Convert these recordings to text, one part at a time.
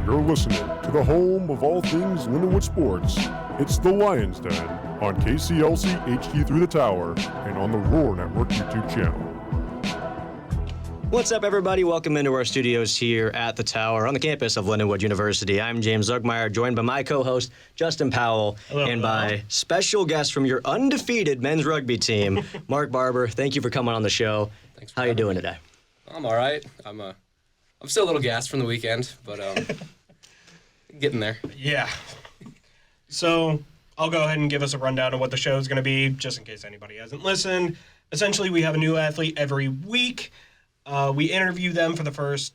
You're listening to the home of all things Lindenwood sports. It's the Lions Den on KCLC HD through the Tower and on the Roar Network YouTube channel. What's up, everybody? Welcome into our studios here at the Tower on the campus of Lindenwood University. I'm James Zugmeyer, joined by my co-host, Justin Powell, and by special guest from your undefeated men's rugby team, Mark Barbour. Thank you for coming on the show. Thanks. How you doing today? I'm all right. I'm still a little gassed from the weekend, but getting there. Yeah. So I'll go ahead and give us a rundown of what the show is going to be, just in case anybody hasn't listened. Essentially, we have a new athlete every week. We interview them for the first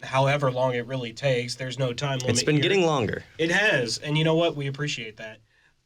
however long it really takes. There's no time limit. It's been getting longer. It has, and you know what? We appreciate that.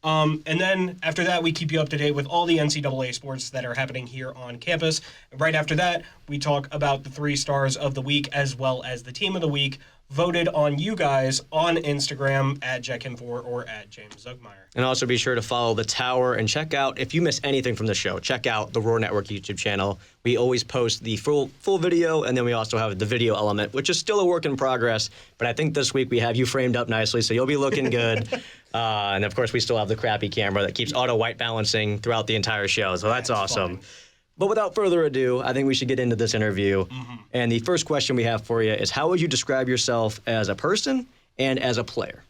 And then after that, we keep you up to date with all the NCAA sports that are happening here on campus. And right after that, we talk about the 3 stars of the week as well as the team of the week, voted on you guys on Instagram at JackHim4 or at James Zugmeyer. And also be sure to follow the Tower and check out, if you miss anything from the show, check out the Roar Network YouTube channel. We always post the full video, and then we also have the video element, which is still a work in progress. But I think this week we have you framed up nicely, so you'll be looking good. And of course, we still have the crappy camera that keeps auto white balancing throughout the entire show, so that's awesome. Fun. But without further ado, I think we should get into this interview. And the first question we have for you is, how would you describe yourself as a person and as a player?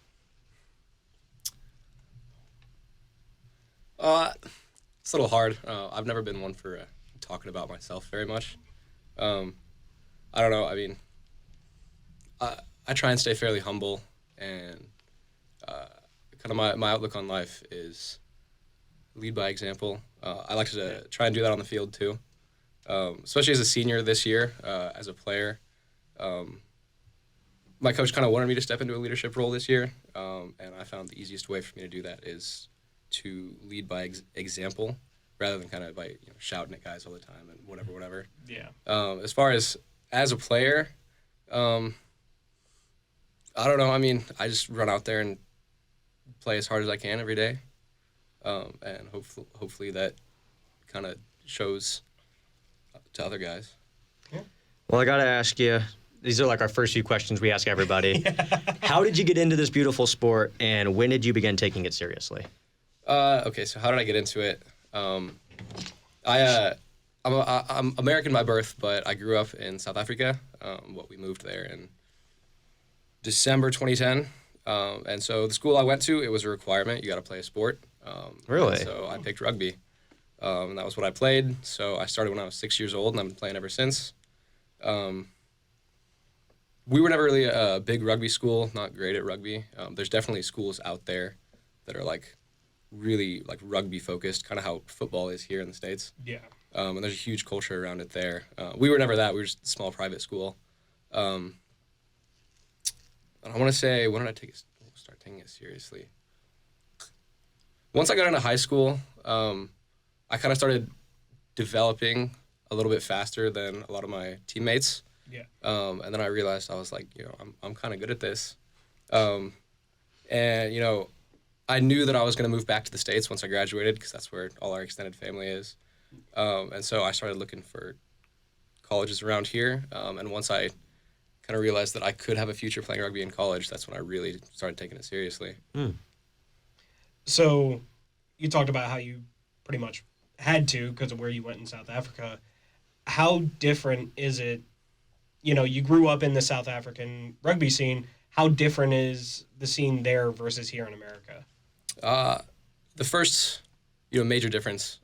It's a little hard. I've never been one for talking about myself very much. I don't know. I mean, I try and stay fairly humble, and kind of my outlook on life is lead by example. I like to try and do that on the field too, especially as a senior this year. As a player, my coach kind of wanted me to step into a leadership role this year, and I found the easiest way for me to do that is to lead by example rather than kind of by shouting at guys all the time and whatever. Yeah. As far as a player, I don't know. I mean, I just run out there and play as hard as I can every day. And hopefully that kind of shows to other guys. Yeah. Well, I got to ask you, these are like our first few questions we ask everybody. How did you get into this beautiful sport, and when did you begin taking it seriously? Okay, so how did I get into it? I'm American by birth, but I grew up in South Africa. We moved there in December 2010. And so the school I went to, it was a requirement. You got to play a sport. Really? So I picked rugby. And that was what I played. So I started when I was 6 years old, and I've been playing ever since. We were never really a big rugby school, not great at rugby. There's definitely schools out there that are really rugby focused, kind of how football is here in the States. Yeah. And there's a huge culture around it there. We were never that. We were just a small private school. And I want to say, when did I start taking it seriously? Once I got into high school, I kind of started developing a little bit faster than a lot of my teammates. Yeah. And then I realized I was like, I'm kind of good at this. And, I knew that I was going to move back to the States once I graduated because that's where all our extended family is. And so I started looking for colleges around here. And once I kind of realized that I could have a future playing rugby in college, that's when I really started taking it seriously. So you talked about how you pretty much had to because of where you went in South Africa. How different is it? You grew up in the South African rugby scene. How different is the scene there versus here in America? The first, major difference.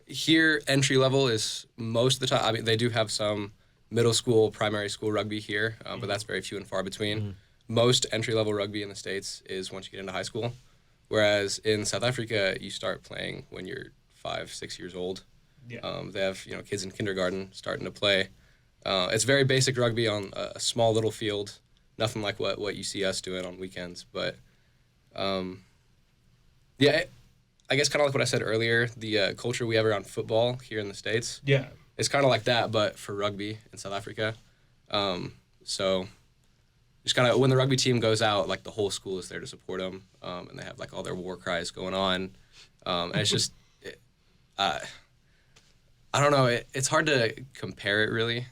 Here, entry level is most of the time. I mean, they do have some middle school, primary school rugby here, but that's very few and far between. Most entry-level rugby in the States is once you get into high school, whereas in South Africa, you start playing when you're 5, 6 years old. Yeah. They have kids in kindergarten starting to play. It's very basic rugby on a small little field, nothing like what you see us doing on weekends. But I guess kind of like what I said earlier, the culture we have around football here in the States. Yeah. It's kind of like that, but for rugby in South Africa. So just kind of when the rugby team goes out, the whole school is there to support them, and they have all their war cries going on, and it's just, I don't know, it's hard to compare it really,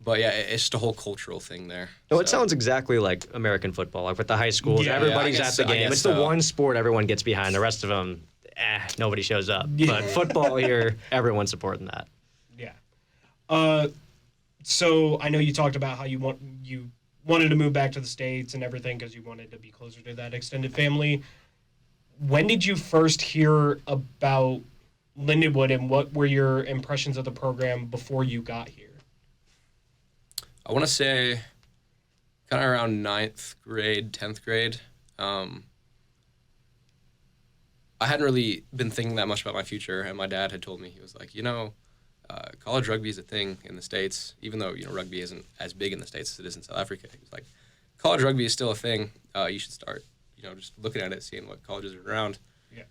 But yeah, it's just a whole cultural thing there. No, it sounds exactly like American football. Like with the high schools, Yeah, everybody's I at the guess- I game. guess It's the so. one sport everyone gets behind. The rest of them, nobody shows up. Yeah. But football here, everyone's supporting that. Yeah. So I know you talked about how you wanted to move back to the States and everything because you wanted to be closer to that extended family. When did you first hear about Lindenwood, and what were your impressions of the program before you got here? I want to say kind of around 9th grade, 10th grade. I hadn't really been thinking that much about my future, and my dad had told me, he was like, college rugby is a thing in the States, even though, rugby isn't as big in the States as it is in South Africa. He was like, college rugby is still a thing. You should start, just looking at it, seeing what colleges are around. Yeah.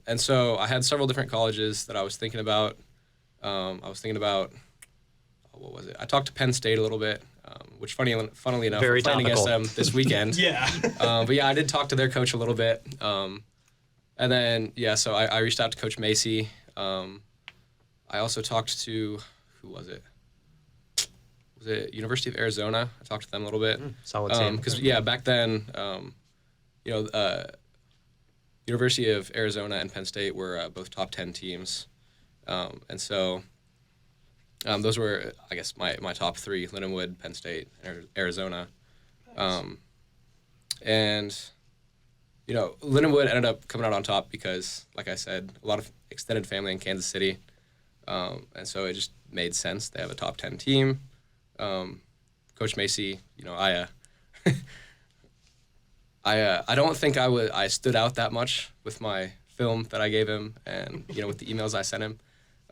And so I had several different colleges that I was thinking about. What was it? I talked to Penn State a little bit, which funnily enough, Very we're playing against topical. them this weekend. Yeah. But yeah, I did talk to their coach a little bit. And then, so I reached out to Coach Macy. I also talked to, who was it? Was it University of Arizona? I talked to them a little bit. Solid team. Because, back then, University of Arizona and Penn State were both top 10 teams. And so those were, I guess, my top three: Lindenwood, Penn State, and Arizona. And Lindenwood ended up coming out on top because, like I said, a lot of extended family in Kansas City, and so it just made sense. They have a top 10 team. Coach Macy, I don't think I stood out that much with my film that I gave him, and with the emails I sent him.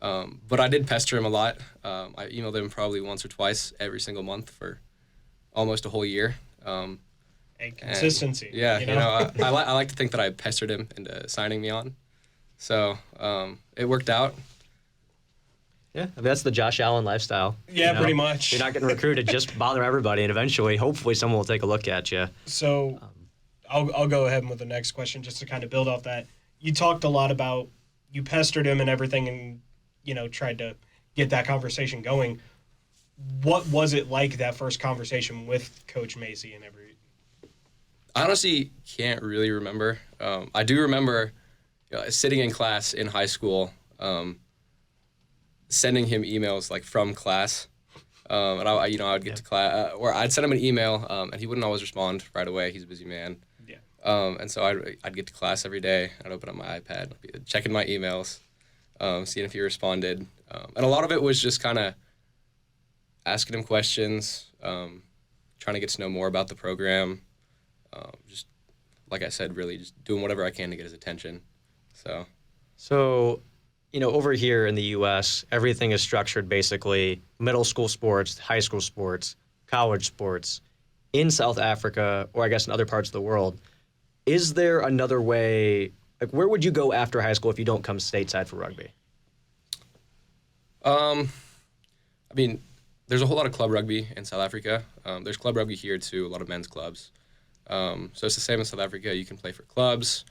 But I did pester him a lot. I emailed him probably once or twice every single month for almost a whole year. And consistency. And, I like to think that I pestered him into signing me on. So it worked out. Yeah, that's the Josh Allen lifestyle. Yeah, pretty much. You're not getting recruited, just bother everybody, and eventually, hopefully, someone will take a look at you. So I'll go ahead with the next question just to kind of build off that. You talked a lot about you pestered him and everything and, tried to get that conversation going. What was it like, that first conversation with Coach Macy and everything? I honestly can't really remember. I do remember sitting in class in high school, sending him emails like from class, and I would get to class, or I'd send him an email, and he wouldn't always respond right away. He's a busy man. Yeah. And so I'd get to class every day. I'd open up my iPad, checking my emails, seeing if he responded, and a lot of it was just kind of asking him questions, trying to get to know more about the program. Just like I said, really just doing whatever I can to get his attention. So, over here in the U.S., everything is structured basically middle school sports, high school sports, college sports. In South Africa, or I guess in other parts of the world, is there another way? Like, where would you go after high school if you don't come stateside for rugby? There's a whole lot of club rugby in South Africa. There's club rugby here too, a lot of men's clubs. So it's the same in South Africa. You can play for clubs.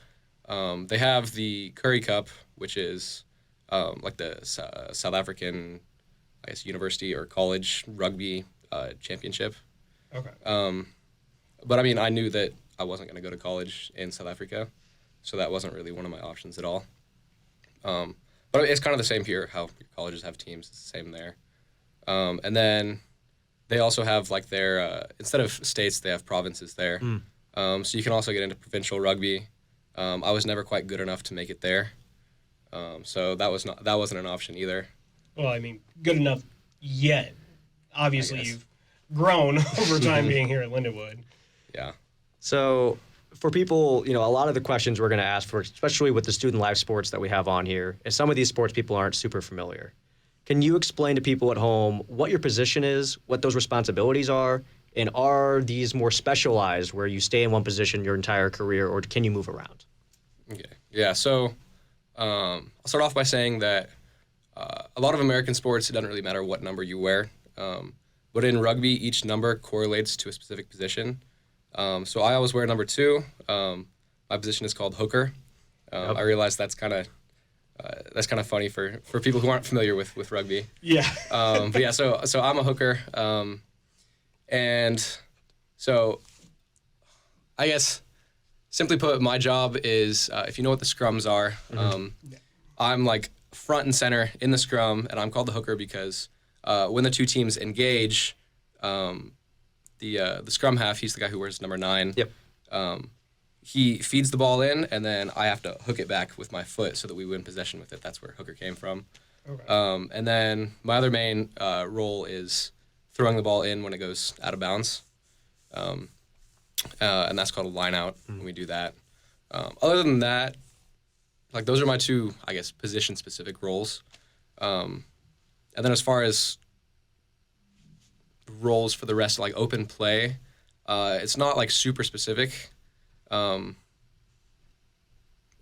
They have the Currie Cup, which is like the South African, I guess, university or college rugby championship. Okay. But I knew that I wasn't going to go to college in South Africa, so that wasn't really one of my options at all. But it's kind of the same here, how your colleges have teams. It's the same there. And then they also have like their, instead of states, they have provinces there. So you can also get into provincial rugby. I was never quite good enough to make it there. So that wasn't an option either. Well, good enough yet. Obviously, you've grown over time being here at Lindenwood. Yeah. So for people, a lot of the questions we're going to ask for, especially with the student life sports that we have on here, is some of these sports people aren't super familiar. Can you explain to people at home what your position is, what those responsibilities are, and are these more specialized where you stay in one position your entire career, or can you move around? Okay. Yeah. So I'll start off by saying that a lot of American sports, it doesn't really matter what number you wear. But in rugby, each number correlates to a specific position. So I always wear number 2. My position is called hooker. I realize that's kind of that's kind of funny for people who aren't familiar with rugby. Yeah. But yeah, so I'm a hooker, and so I guess simply put, my job is if you know what the scrums are, I'm like front and center in the scrum, and I'm called the hooker because when the two teams engage, the scrum half, he's the guy who wears number 9. Yep. He feeds the ball in, and then I have to hook it back with my foot so that we win possession with it. That's where hooker came from. Okay. And then my other main role is throwing the ball in when it goes out of bounds. And that's called a line out when we do that. Other than that, like those are my two, I guess, position-specific roles. And then as far as roles for the rest, like open play, it's not like super specific. I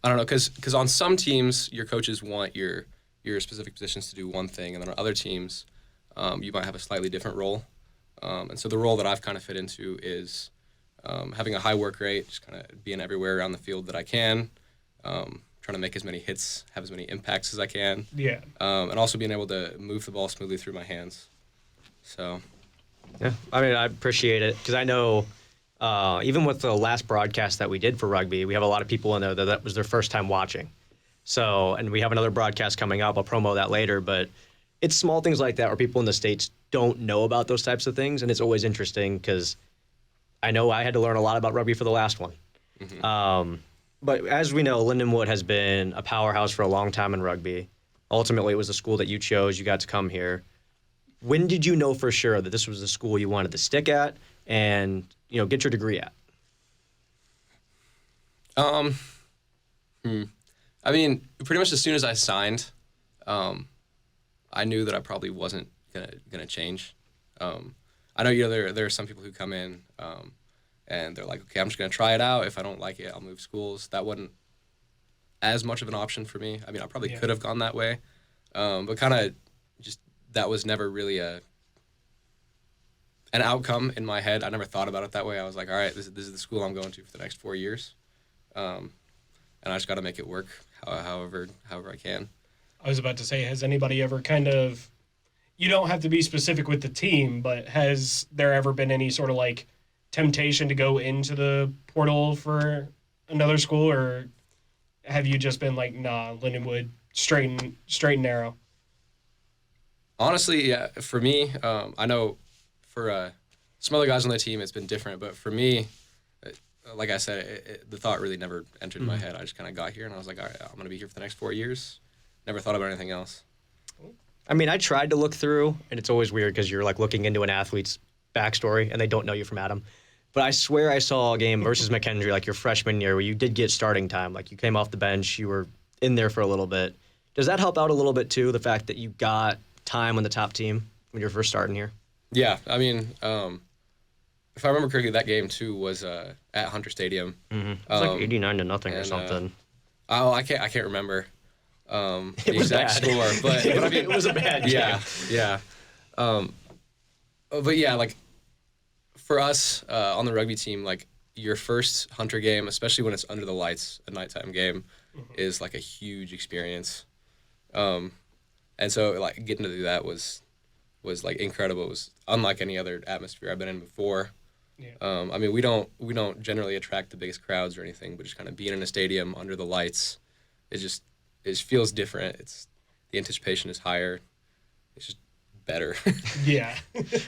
don't know, because on some teams, your coaches want your specific positions to do one thing, and then on other teams, you might have a slightly different role. And so the role that I've kind of fit into is having a high work rate, just kind of being everywhere around the field that I can, trying to make as many hits, have as many impacts as I can. Yeah. And also being able to move the ball smoothly through my hands. So. Yeah, I mean, I appreciate it because I know even with the last broadcast that we did for rugby, we have a lot of people in there that was their first time watching. So, and we have another broadcast coming up. I'll promo that later, but it's small things like that where people in the States don't know about those types of things, and it's always interesting because I know I had to learn a lot about rugby for the last one. Mm-hmm. But as we know, Lindenwood has been a powerhouse for a long time in rugby. Ultimately, it was the school that you chose. You got to come here. When did you know for sure that this was the school you wanted to stick at and, you know, get your degree at? I mean, pretty much as soon as I signed, I knew that I probably wasn't gonna change. I know there are some people who come in and they're like, okay, I'm just gonna try it out. If I don't like it, I'll move schools. That wasn't as much of an option for me. I mean, I probably could have gone that way, but kind of just that was never really an outcome in my head. I never thought about it that way. I was like, all right, this is the school I'm going to for the next 4 years, and I just got to make it work however I can. I was about to say, has anybody ever kind of, you don't have to be specific with the team, but has there ever been any sort of like temptation to go into the portal for another school, or have you just been like, nah, Lindenwood, straight and narrow? Honestly, yeah, for me, I know for some other guys on the team, it's been different, but for me, like I said, the thought really never entered my head. I just kind of got here, and I was like, all right, I'm going to be here for the next 4 years. Never thought about anything else. I mean, I tried to look through, and it's always weird because you're like looking into an athlete's backstory, and they don't know you from Adam. But I swear I saw a game versus McKendree, like your freshman year, where you did get starting time. Like you came off the bench, you were in there for a little bit. Does that help out a little bit too, the fact that you got time on the top team when you're first starting here? Yeah, I mean, if I remember correctly, that game too was at Hunter Stadium. Mm-hmm. It was like 89-0 or something. I can't remember the bad. exact score, but I mean, it was a bad game. Yeah. But yeah, like for us on the rugby team, like your first Hunter game, especially when it's under the lights, a nighttime game, is like a huge experience. And so like getting to do that was like incredible. It was unlike any other atmosphere I've been in before. Yeah. I mean, we don't generally attract the biggest crowds or anything, but just kind of being in a stadium under the lights, it feels different. The anticipation is higher. It's just better. Yeah.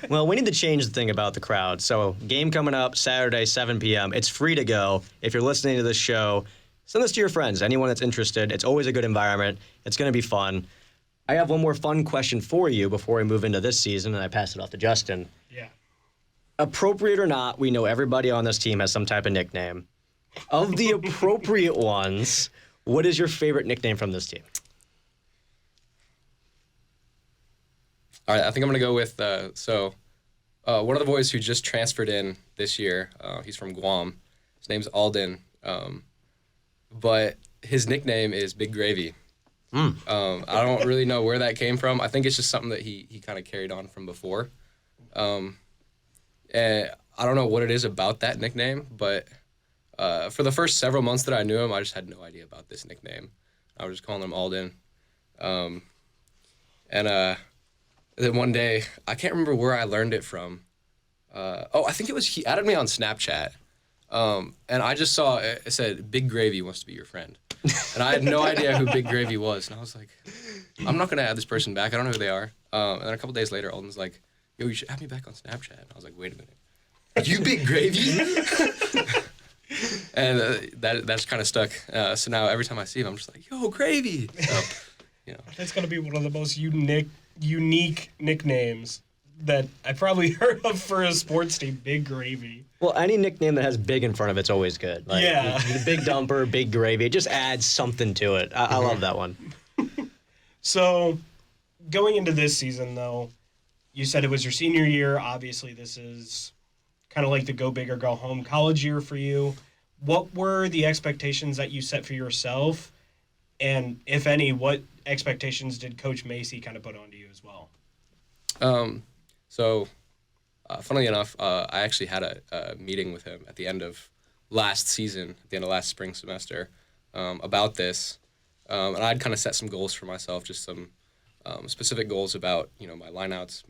Well, we need to change the thing about the crowd. So game coming up Saturday, 7 p.m. It's free to go. If you're listening to this show, send this to your friends, anyone that's interested. It's always a good environment. It's going to be fun. I have one more fun question for you before we move into this season, and I pass it off to Justin. Yeah. Appropriate or not, we know everybody on this team has some type of nickname. Of the appropriate ones, what is your favorite nickname from this team? All right, I think I'm going to go with, one of the boys who just transferred in this year, he's from Guam. His name's Alden, but his nickname is Big Gravy. I don't really know where that came from. I think it's just something that he kind of carried on from before. And I don't know what it is about that nickname, but for the first several months that I knew him, I just had no idea about this nickname. I was just calling him Alden. And then one day, I can't remember where I learned it from. I think it was he added me on Snapchat. And I just saw it said, Big Gravy wants to be your friend. And I had no idea who Big Gravy was. And I was like, I'm not going to add this person back. I don't know who they are. And then a couple days later, Alden's like, yo, you should add me back on Snapchat. And I was like, wait a minute. You Big Gravy? And that's kind of stuck. So now every time I see him, I'm just like, yo, Gravy. So, That's going to be one of the most unique nicknames that I probably heard of for a sports team, Big Gravy. Well, any nickname that has big in front of it's always good. Like, yeah. The Big Dumper, Big Gravy. It just adds something to it. I love that one. So, going into this season, though, you said it was your senior year. Obviously, this is kind of like the go big or go home college year for you. What were the expectations that you set for yourself? And if any, what expectations did Coach Macy kind of put onto you as well? Funnily enough, I actually had a meeting with him at the end of last season, at the end of last spring semester, about this. And I'd kind of set some goals for myself, just some specific goals about, my lineouts,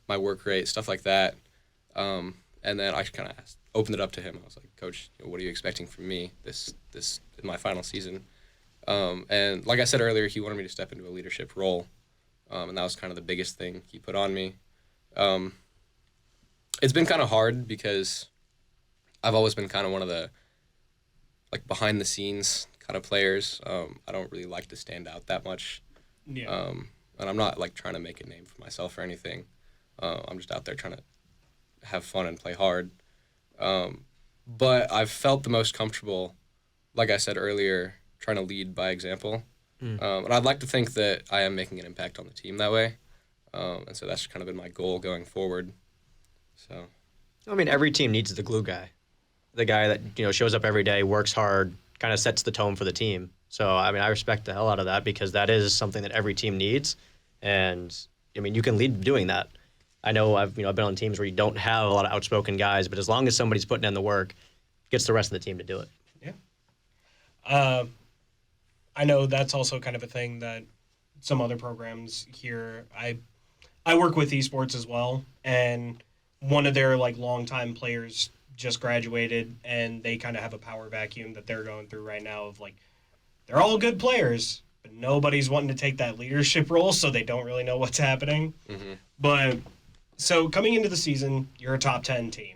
my work rate, stuff like that. And then I kind of opened it up to him. I was like, Coach, what are you expecting from me this in my final season? And like I said earlier, he wanted me to step into a leadership role. And that was kind of the biggest thing he put on me. It's been kind of hard because I've always been kind of one of the behind the scenes kind of players. I don't really like to stand out that much. Yeah. And I'm not trying to make a name for myself or anything. I'm just out there trying to have fun and play hard. But I've felt the most comfortable, like I said earlier, trying to lead by example. And I'd like to think that I am making an impact on the team that way. And so that's kind of been my goal going forward. So, I mean, every team needs the glue guy. The guy that, shows up every day, works hard, kind of sets the tone for the team. So, I mean, I respect the hell out of that because that is something that every team needs. And, I mean, you can lead doing that. I know I've been on teams where you don't have a lot of outspoken guys, but as long as somebody's putting in the work, it gets the rest of the team to do it. Yeah. I know that's also kind of a thing that some other programs here, I work with esports as well, and one of their longtime players just graduated, and they kind of have a power vacuum that they're going through right now of they're all good players, but nobody's wanting to take that leadership role, so they don't really know what's happening. Mm-hmm. But so coming into the season, you're a top 10 team.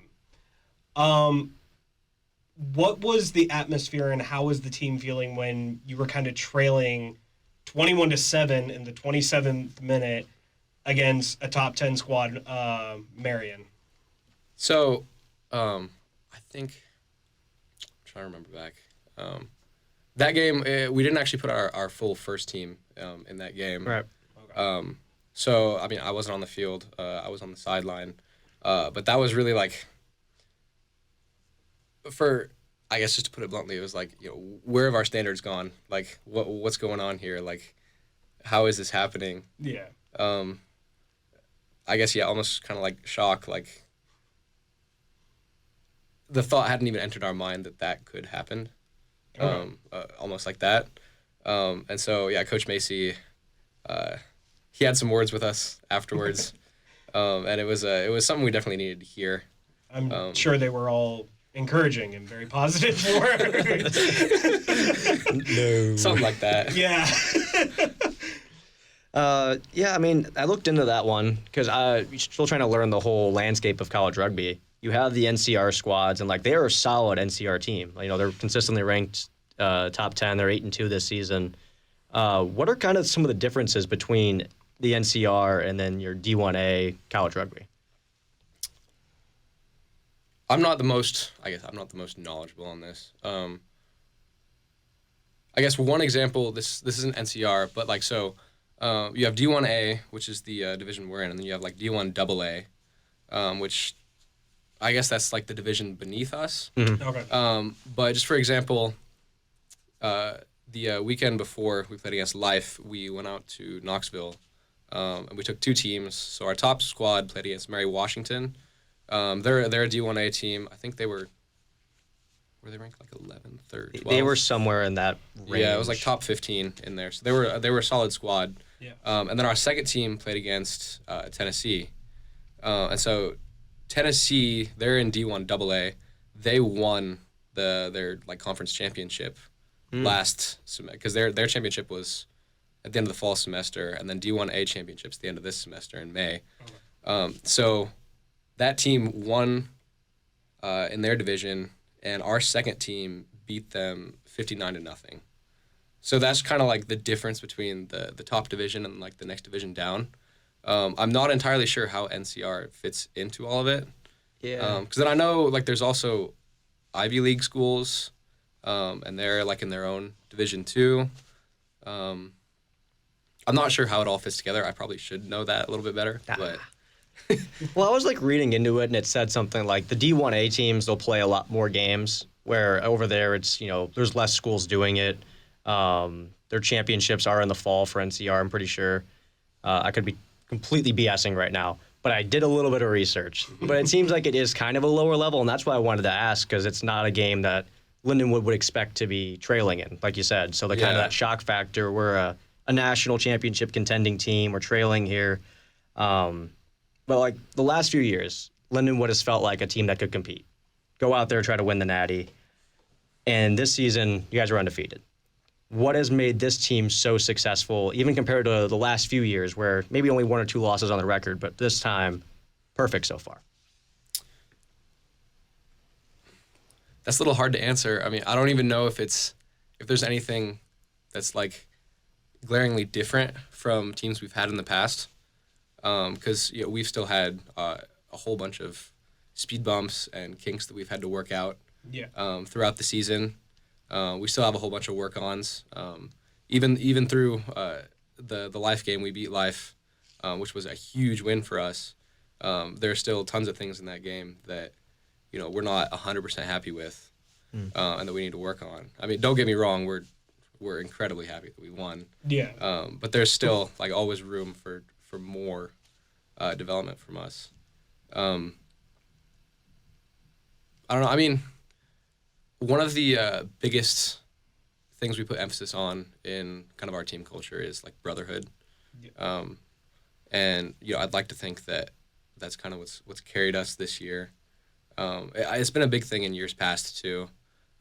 What was the atmosphere and how was the team feeling when you were kind of trailing 21-7 in the 27th minute against a top 10 squad, Marion? So, I think, I'm trying to remember back. That game, we didn't actually put our full first team in that game. Right. Okay. So, I mean, I wasn't on the field. I was on the sideline. But that was really I guess just to put it bluntly, it was where have our standards gone? What's going on here? How is this happening? Yeah. I guess, almost kind of shock. The thought hadn't even entered our mind that could happen. Okay. Almost like that. And so, Coach Macy, he had some words with us afterwards. And it was something we definitely needed to hear. I'm sure they were all encouraging and very positive words. No. Something like that. Yeah. I mean, I looked into that one because I'm still trying to learn the whole landscape of college rugby. You have the NCR squads, and they're a solid NCR team. They're consistently ranked top 10. They're 8-2 this season. What are kind of some of the differences between the NCR and then your D1A college rugby? I'm not the most knowledgeable on this. I guess one example, this isn't NCR, but you have D1A, which is the division we're in, and then you have D1 AA, which I guess that's the division beneath us. Mm-hmm. Okay. But just for example, the weekend before we played against Life, we went out to Knoxville, and we took two teams. So our top squad played against Mary Washington. They're a D1A team. I think they were were they ranked like 11th or 12th? They were somewhere in that range. Yeah, it was like top 15 in there. So they were a solid squad. Yeah. And then our second team played against Tennessee. And so Tennessee, they're in D1 AA. They won their like conference championship last semester, because their championship was at the end of the fall semester, and then D1A championships at the end of this semester in May. So that team won in their division, and our second team beat them 59-0. So that's kind of like the difference between the top division and like the next division down. I'm not entirely sure how NCR fits into all of it. Yeah. Because then I know like there's also Ivy League schools, and they're like in their own division too. I'm not sure how it all fits together. I probably should know that a little bit better, but. Well, I was like reading into it, and it said something like the D1A teams, they'll play a lot more games, where over there it's, there's less schools doing it. Their championships are in the fall for NCR, I'm pretty sure. I could be completely BSing right now, but I did a little bit of research. But it seems like it is kind of a lower level, and that's why I wanted to ask, because it's not a game that Lindenwood would expect to be trailing in, like you said. So the kind of that shock factor, we're a national championship contending team, we're trailing here. But like the last few years, Lindenwood has felt like a team that could compete. Go out there, try to win the Natty. And this season, you guys are undefeated. What has made this team so successful, even compared to the last few years where maybe only 1 or 2 losses on the record, but this time, perfect so far? That's a little hard to answer. I mean, I don't even know if there's anything that's like glaringly different from teams we've had in the past. Because we've still had a whole bunch of speed bumps and kinks that we've had to work out throughout the season. We still have a whole bunch of work-ons. Even through the Life game, we beat Life, which was a huge win for us. There are still tons of things in that game that we're not 100% happy with, and that we need to work on. I mean, don't get me wrong, we're incredibly happy that we won. Yeah. But there's still like always room for more development from us. I don't know. I mean, one of the biggest things we put emphasis on in kind of our team culture is like brotherhood. Yeah. And I'd like to think that that's kind of what's carried us this year. It's been a big thing in years past too.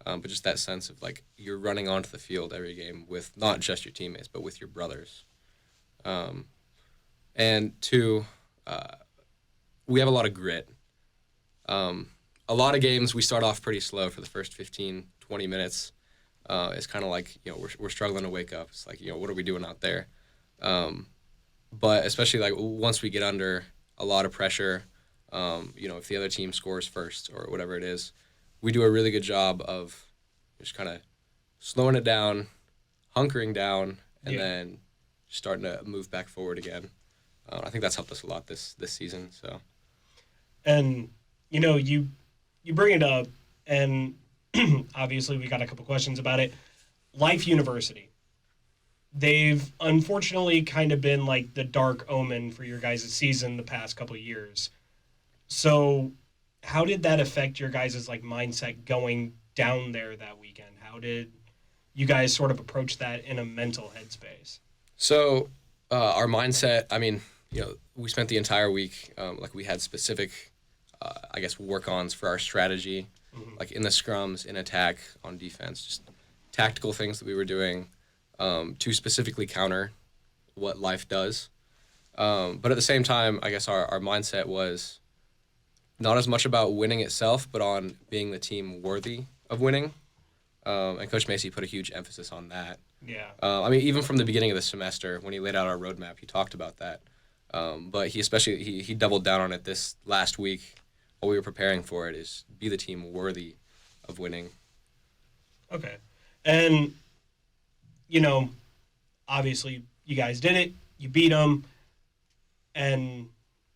But just that sense of like you're running onto the field every game with not just your teammates, but with your brothers. And two, we have a lot of grit. A lot of games we start off pretty slow for the first 15, 20 minutes. It's kind of like, we're struggling to wake up. It's like, what are we doing out there? But especially like once we get under a lot of pressure, if the other team scores first or whatever it is, we do a really good job of just kind of slowing it down, hunkering down, and then starting to move back forward again. I think that's helped us a lot this season. So, and you bring it up, and obviously we got a couple questions about it. Life University, they've unfortunately kind of been like the dark omen for your guys' season the past couple of years. So, how did that affect your guys' like mindset going down there that weekend? How did you guys sort of approach that in a mental headspace? So, our mindset, I mean, we spent the entire week, like we had specific, work-ons for our strategy, like in the scrums, in attack, on defense, just tactical things that we were doing to specifically counter what Life does. But at the same time, I guess our mindset was not as much about winning itself, but on being the team worthy of winning. And Coach Macy put a huge emphasis on that. Yeah. I mean, even from the beginning of the semester, when he laid out our roadmap, he talked about that. But he doubled down on it this last week while we were preparing for it, is be the team worthy of winning. Okay. And, obviously you guys did it. You beat them. And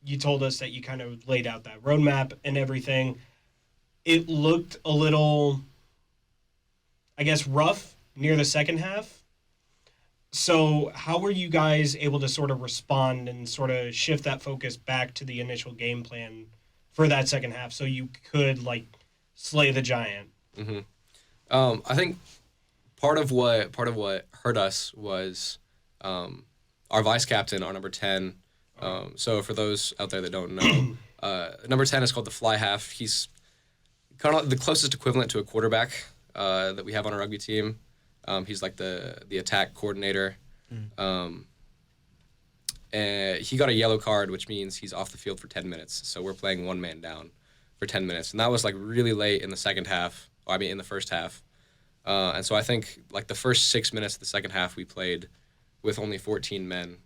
you told us that you kind of laid out that roadmap and everything. It looked a little, rough near the second half. So how were you guys able to sort of respond and sort of shift that focus back to the initial game plan for that second half so you could, slay the giant? Mm-hmm. I think part of what hurt us was our vice captain, our number 10. So for those out there that don't know, number 10 is called the fly half. He's kind of the closest equivalent to a quarterback that we have on our rugby team. He's like the attack coordinator. And he got a yellow card, which means he's off the field for 10 minutes. So we're playing one man down for 10 minutes. And that was like really late in the second half. In the first half. And so I think like the first 6 minutes of the second half we played with only 14 men,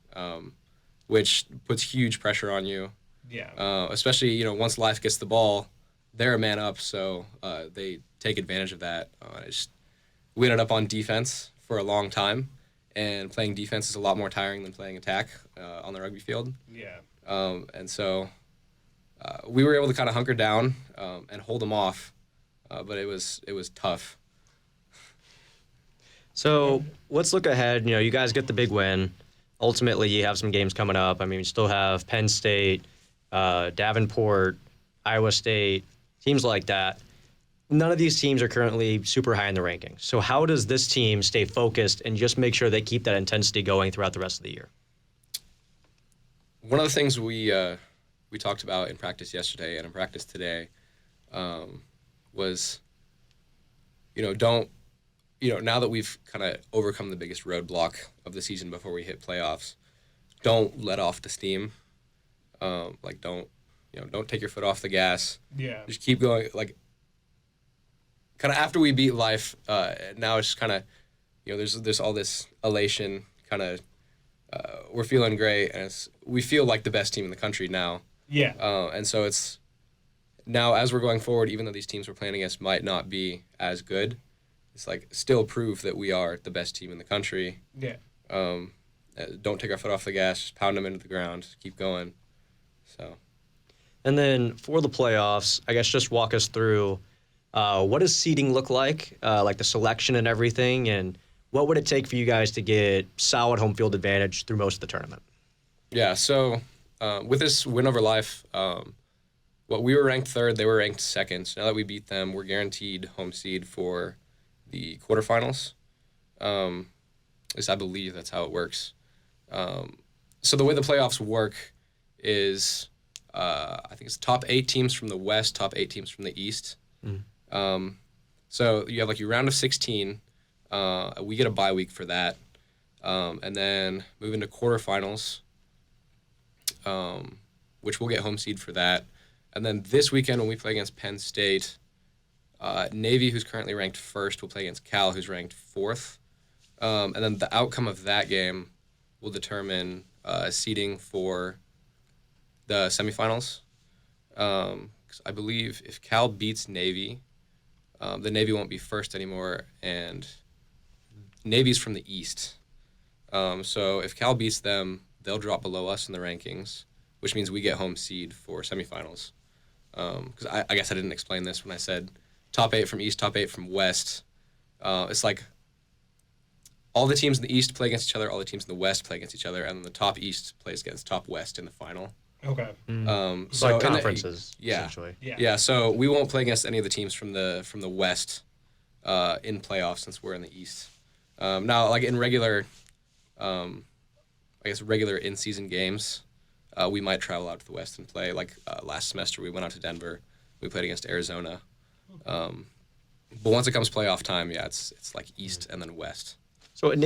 which puts huge pressure on you. Yeah. Especially, once Life gets the ball, they're a man up, so they take advantage of that. We ended up on defense for a long time, and playing defense is a lot more tiring than playing attack on the rugby field. Yeah. And so we were able to kind of hunker down and hold them off, but it was tough. So let's look ahead. You guys get the big win. Ultimately, you have some games coming up. I mean, you still have Penn State, Davenport, Iowa State, teams like that. None of these teams are currently super high in the rankings. So how does this team stay focused and just make sure they keep that intensity going throughout the rest of the year? One of the things we talked about in practice yesterday and in practice today was, now that we've kind of overcome the biggest roadblock of the season before we hit playoffs, don't let off the steam. Don't take your foot off the gas. Yeah. Just keep going. Kind of after we beat Life, now it's kind of, there's all this elation. Kind of, we're feeling great, and we feel like the best team in the country now. Yeah. And so it's now as we're going forward, even though these teams we're playing against might not be as good, it's like still prove that we are the best team in the country. Yeah. Don't take our foot off the gas. Just pound them into the ground. Keep going. So. And then for the playoffs, I guess just walk us through what does seeding look like the selection and everything, and what would it take for you guys to get solid home field advantage through most of the tournament? Yeah, so with this win over Life, we were ranked third, they were ranked second. So now that we beat them, we're guaranteed home seed for the quarterfinals. At least I believe that's how it works. So the way the playoffs work is I think it's top 8 teams from the West, top 8 teams from the East. So you have your round of 16. We get a bye week for that. And then move into quarterfinals, which we'll get home seed for that. And then this weekend when we play against Penn State, Navy, who's currently ranked first, will play against Cal, who's ranked fourth. And then the outcome of that game will determine seeding for the semifinals. 'Cause I believe if Cal beats Navy, the Navy won't be first anymore, and Navy's from the East. So if Cal beats them, they'll drop below us in the rankings, which means we get home seed for semifinals. Because I guess I didn't explain this when I said top 8 from East, top 8 from West. It's like all the teams in the East play against each other, all the teams in the West play against each other, and then the top East plays against top West in the final. Okay. It's like conferences, essentially. Yeah, so we won't play against any of the teams from the West in playoffs since we're in the East. Now, in regular, regular in-season games, we might travel out to the West and play. Last semester, we went out to Denver. We played against Arizona. But once it comes playoff time, it's East and then West. So is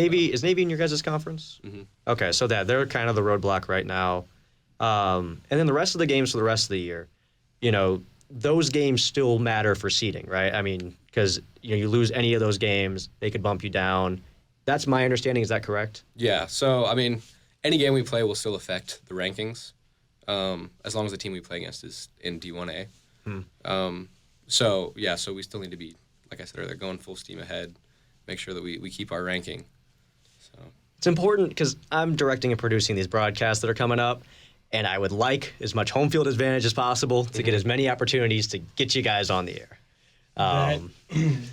Navy in your guys' conference? Mm-hmm. Okay, so they're kind of the roadblock right now. And then the rest of the games for the rest of the year, those games still matter for seeding, right? I mean, because you lose any of those games, they could bump you down. That's my understanding. Is that correct? Yeah. So I mean, any game we play will still affect the rankings, as long as the team we play against is in D1A. So we still need to be, like I said earlier, going full steam ahead, make sure that we keep our ranking. So it's important because I'm directing and producing these broadcasts that are coming up. And I would like as much home field advantage as possible to get as many opportunities to get you guys on the air.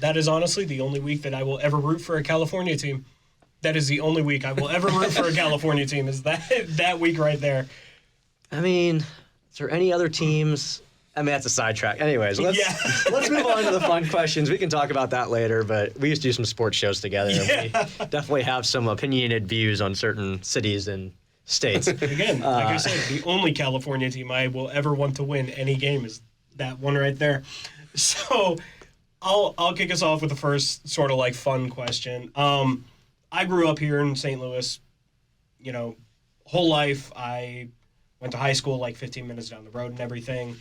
That is honestly the only week that I will ever root for a California team. That is the only week I will ever root for a California team, is that week right there. I mean, is there any other teams I mean, that's a sidetrack. Anyways, let's Yeah. let's move on to the fun questions. We can talk about that later, but we used to do some sports shows together. And we definitely have some opinionated views on certain cities and states. Again, like I said, the only California team I will ever want to win any game is that one right there. So I'll kick us off with the first sort of like fun question. I grew up here in St. Louis, you know, whole life. I went to high school like 15 minutes down the road and everything.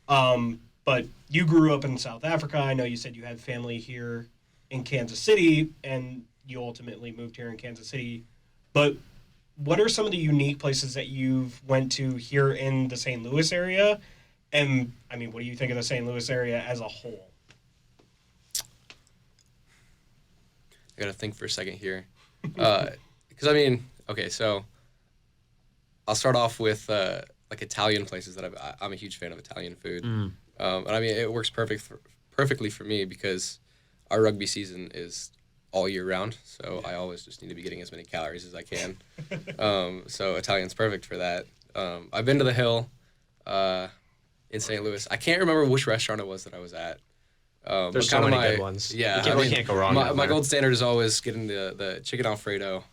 But you grew up in South Africa. I know you said you had family here in Kansas City, and you ultimately moved here in Kansas City. But what are some of the unique places that you've went to here in the St. Louis area? And, I mean, what do you think of the St. Louis area as a whole? I gotta think for a second here, because I mean, okay, so I'll start off with like Italian places that I'm a huge fan of Italian food, and I mean it works perfectly for me because our rugby season is all year round, so I always just need to be getting as many calories as I can. So Italian's perfect for that. I've been to the Hill in St. Louis. I can't remember which restaurant it was that I was at. There's so many good ones. Yeah, You can't go wrong. My gold standard is always getting the chicken Alfredo.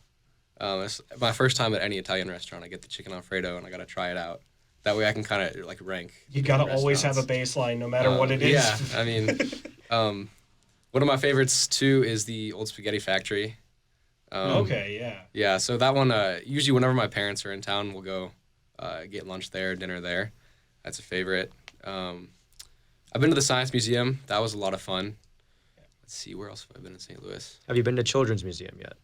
It's my first time at any Italian restaurant. I get the chicken Alfredo and I gotta try it out. That way I can kind of like rank. You gotta always have a baseline, no matter what it is. Yeah, I mean, one of my favorites too is the Old Spaghetti Factory. Okay, yeah. Yeah, so that one usually whenever my parents are in town, we'll go get lunch there, dinner there. That's a favorite. I've been to the Science Museum. That was a lot of fun. Let's see, where else have I been in St. Louis? Have you been to Children's Museum yet?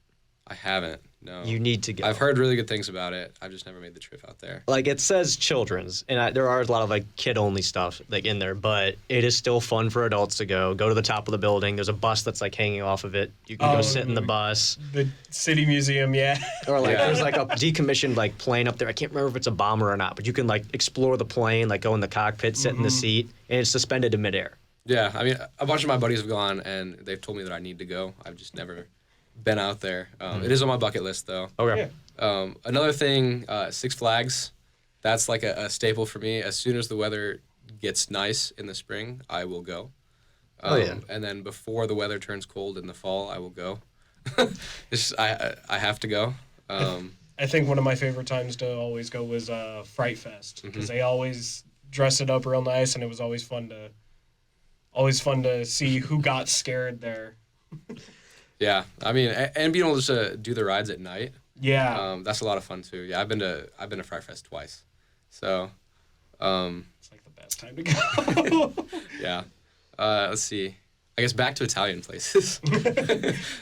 I haven't, no. You need to go. I've heard really good things about it. I've just never made the trip out there. Like, it says children's, and there are a lot of like kid-only stuff like in there, but it is still fun for adults to go. Go to the top of the building. There's a bus that's like hanging off of it. You can go sit in the bus. The City Museum, yeah. Or like there's like a decommissioned like plane up there. I can't remember if it's a bomber or not, but you can like explore the plane, like go in the cockpit, sit in the seat, and it's suspended in midair. Yeah, I mean, a bunch of my buddies have gone, and they've told me that I need to go. I've just never been out there. It is on my bucket list, though. Okay. Another thing, Six Flags, that's like a staple for me. As soon as the weather gets nice in the spring, I will go. And then before the weather turns cold in the fall, I will go. It's just, I have to go. I think one of my favorite times to always go was Fright Fest, because they always dress it up real nice, and it was always fun to see who got scared there. Yeah, I mean, and being able to do the rides at night. Yeah. That's a lot of fun too. Yeah, I've been to Fright Fest twice, so. It's like the best time to go. Yeah. Let's see. I guess back to Italian places.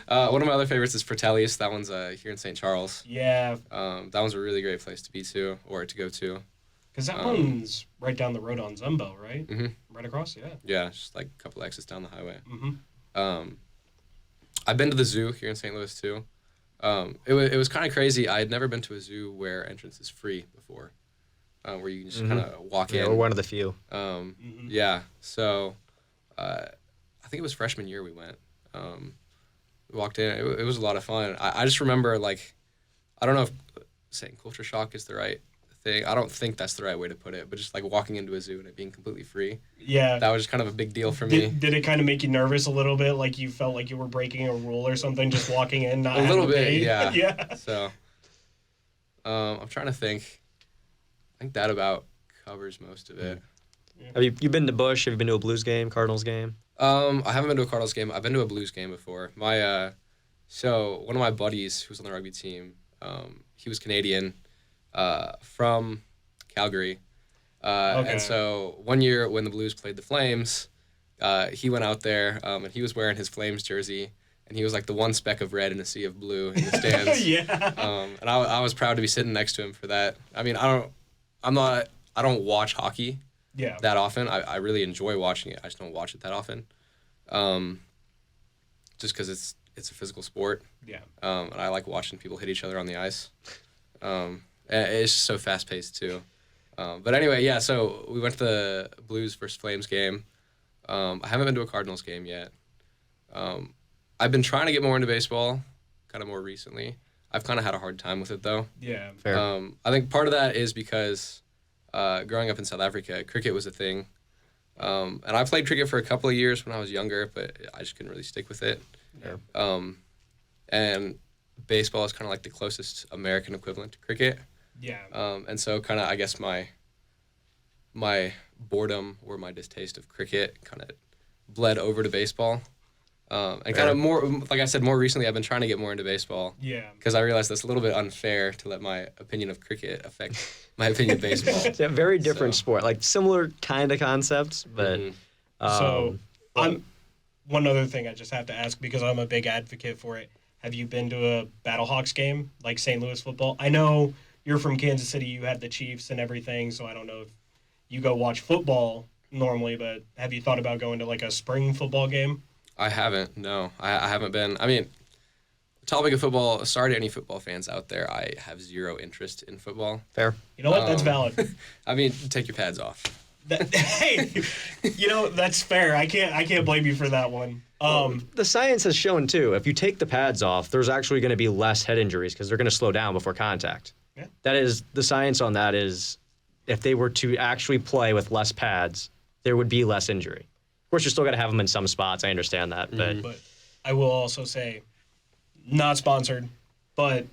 One of my other favorites is Fratelli's. That one's here in St. Charles. Yeah. That one's a really great place to be to, or to go to. Because that one's right down the road on Zumbo, right? Mm-hmm. Right across, yeah. Yeah, just like a couple exits down the highway. Mm-hmm. I've been to the zoo here in St. Louis too. It was kind of crazy. I had never been to a zoo where entrance is free before, where you can just kind of walk in. We're one of the few. Yeah, so I think it was freshman year we went. We walked in. It was a lot of fun. I just remember, like, I don't know if saying culture shock is the right thing. I don't think that's the right way to put it, but just like walking into a zoo and it being completely free. Yeah. That was just kind of a big deal for me. Did it kind of make you nervous a little bit? Like you felt like you were breaking a rule or something, just walking in, not a little having to bit, pay? yeah. Yeah. So, I'm trying to think. I think that about covers most of it. Have you been to Busch? Have you been to a Blues game, Cardinals game? I haven't been to a Cardinals game. I've been to a Blues game before. So one of my buddies who was on the rugby team, he was Canadian, from Calgary. Okay. And so one year when the Blues played the Flames, he went out there, and he was wearing his Flames jersey, and he was like the one speck of red in a sea of blue in the stands. Yeah. And I was proud to be sitting next to him for that. I mean, I don't watch hockey that often. I really enjoy watching it. I just don't watch it that often. Just because it's a physical sport. Yeah. And I like watching people hit each other on the ice. And it's just so fast paced too. But anyway, yeah. So we went to the Blues versus Flames game. I haven't been to a Cardinals game yet. I've been trying to get more into baseball, kind of more recently. I've kind of had a hard time with it though. Yeah. Fair. I think part of that is because growing up in South Africa, cricket was a thing. And I played cricket for a couple of years when I was younger, but I just couldn't really stick with it. Yeah. And baseball is kind of like the closest American equivalent to cricket. Yeah. And so kind of, I guess my boredom or my distaste of cricket kind of bled over to baseball. And kind of more, like I said, more recently, I've been trying to get more into baseball. Yeah. Because I realized that's a little bit unfair to let my opinion of cricket affect my opinion of baseball. It's a very different sport, like similar kind of concepts, but. I'm one other thing I just have to ask because I'm a big advocate for it. Have you been to a Battlehawks game like St. Louis football? I know you're from Kansas City. You had the Chiefs and everything, so I don't know if you go watch football normally, but have you thought about going to like a spring football game? I haven't. No, I haven't been. I mean, topic of football. Sorry to any football fans out there. I have zero interest in football. Fair. You know what? That's valid. I mean, take your pads off. Hey, that's fair. I can't blame you for that one. The science has shown too, if you take the pads off, there's actually going to be less head injuries because they're going to slow down before contact. Yeah. That is, the science on that is, if they were to actually play with less pads, there would be less injury. Of course, you're still going to have them in some spots. I understand that, But I will also say, not sponsored, but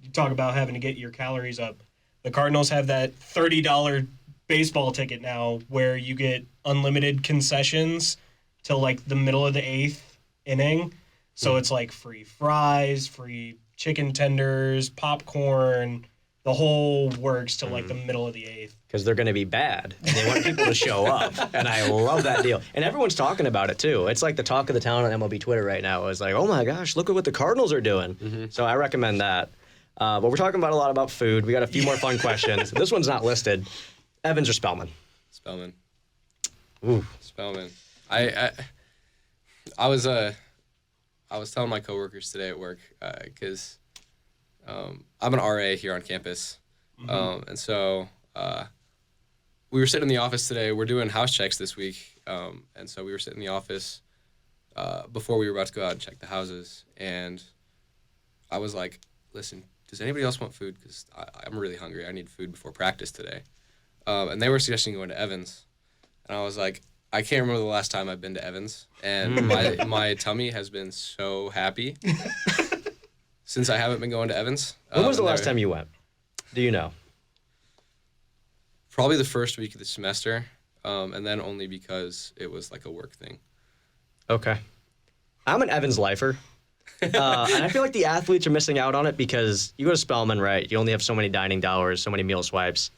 you talk about having to get your calories up. The Cardinals have that $30 baseball ticket now where you get unlimited concessions till like the middle of the 8th inning. So it's like free fries, free chicken tenders, popcorn, the whole works till like the middle of the 8th. because they're going to be bad. And they want people to show up. And I love that deal. And everyone's talking about it, too. It's like the talk of the town on MLB Twitter right now. It's like, oh, my gosh, look at what the Cardinals are doing. So I recommend that. But we're talking about a lot about food. We got a few more fun questions. This one's not listed. Evans or Spellman? Spellman. Ooh. Spellman. I was telling my coworkers today at work because I'm an RA here on campus, and so we were sitting in the office today. We're doing house checks this week, and so we were sitting in the office before we were about to go out and check the houses, and I was like, "Listen, does anybody else want food? Because I'm really hungry. I need food before practice today." And they were suggesting going to Evans, and I was like, I can't remember the last time I've been to Evans, and my tummy has been so happy since I haven't been going to Evans. When was the last time you went? Do you know? Probably the first week of the semester, and then only because it was like a work thing. Okay. I'm an Evans lifer. And I feel like the athletes are missing out on it because you go to Spellman, right? You only have so many dining dollars, so many meal swipes.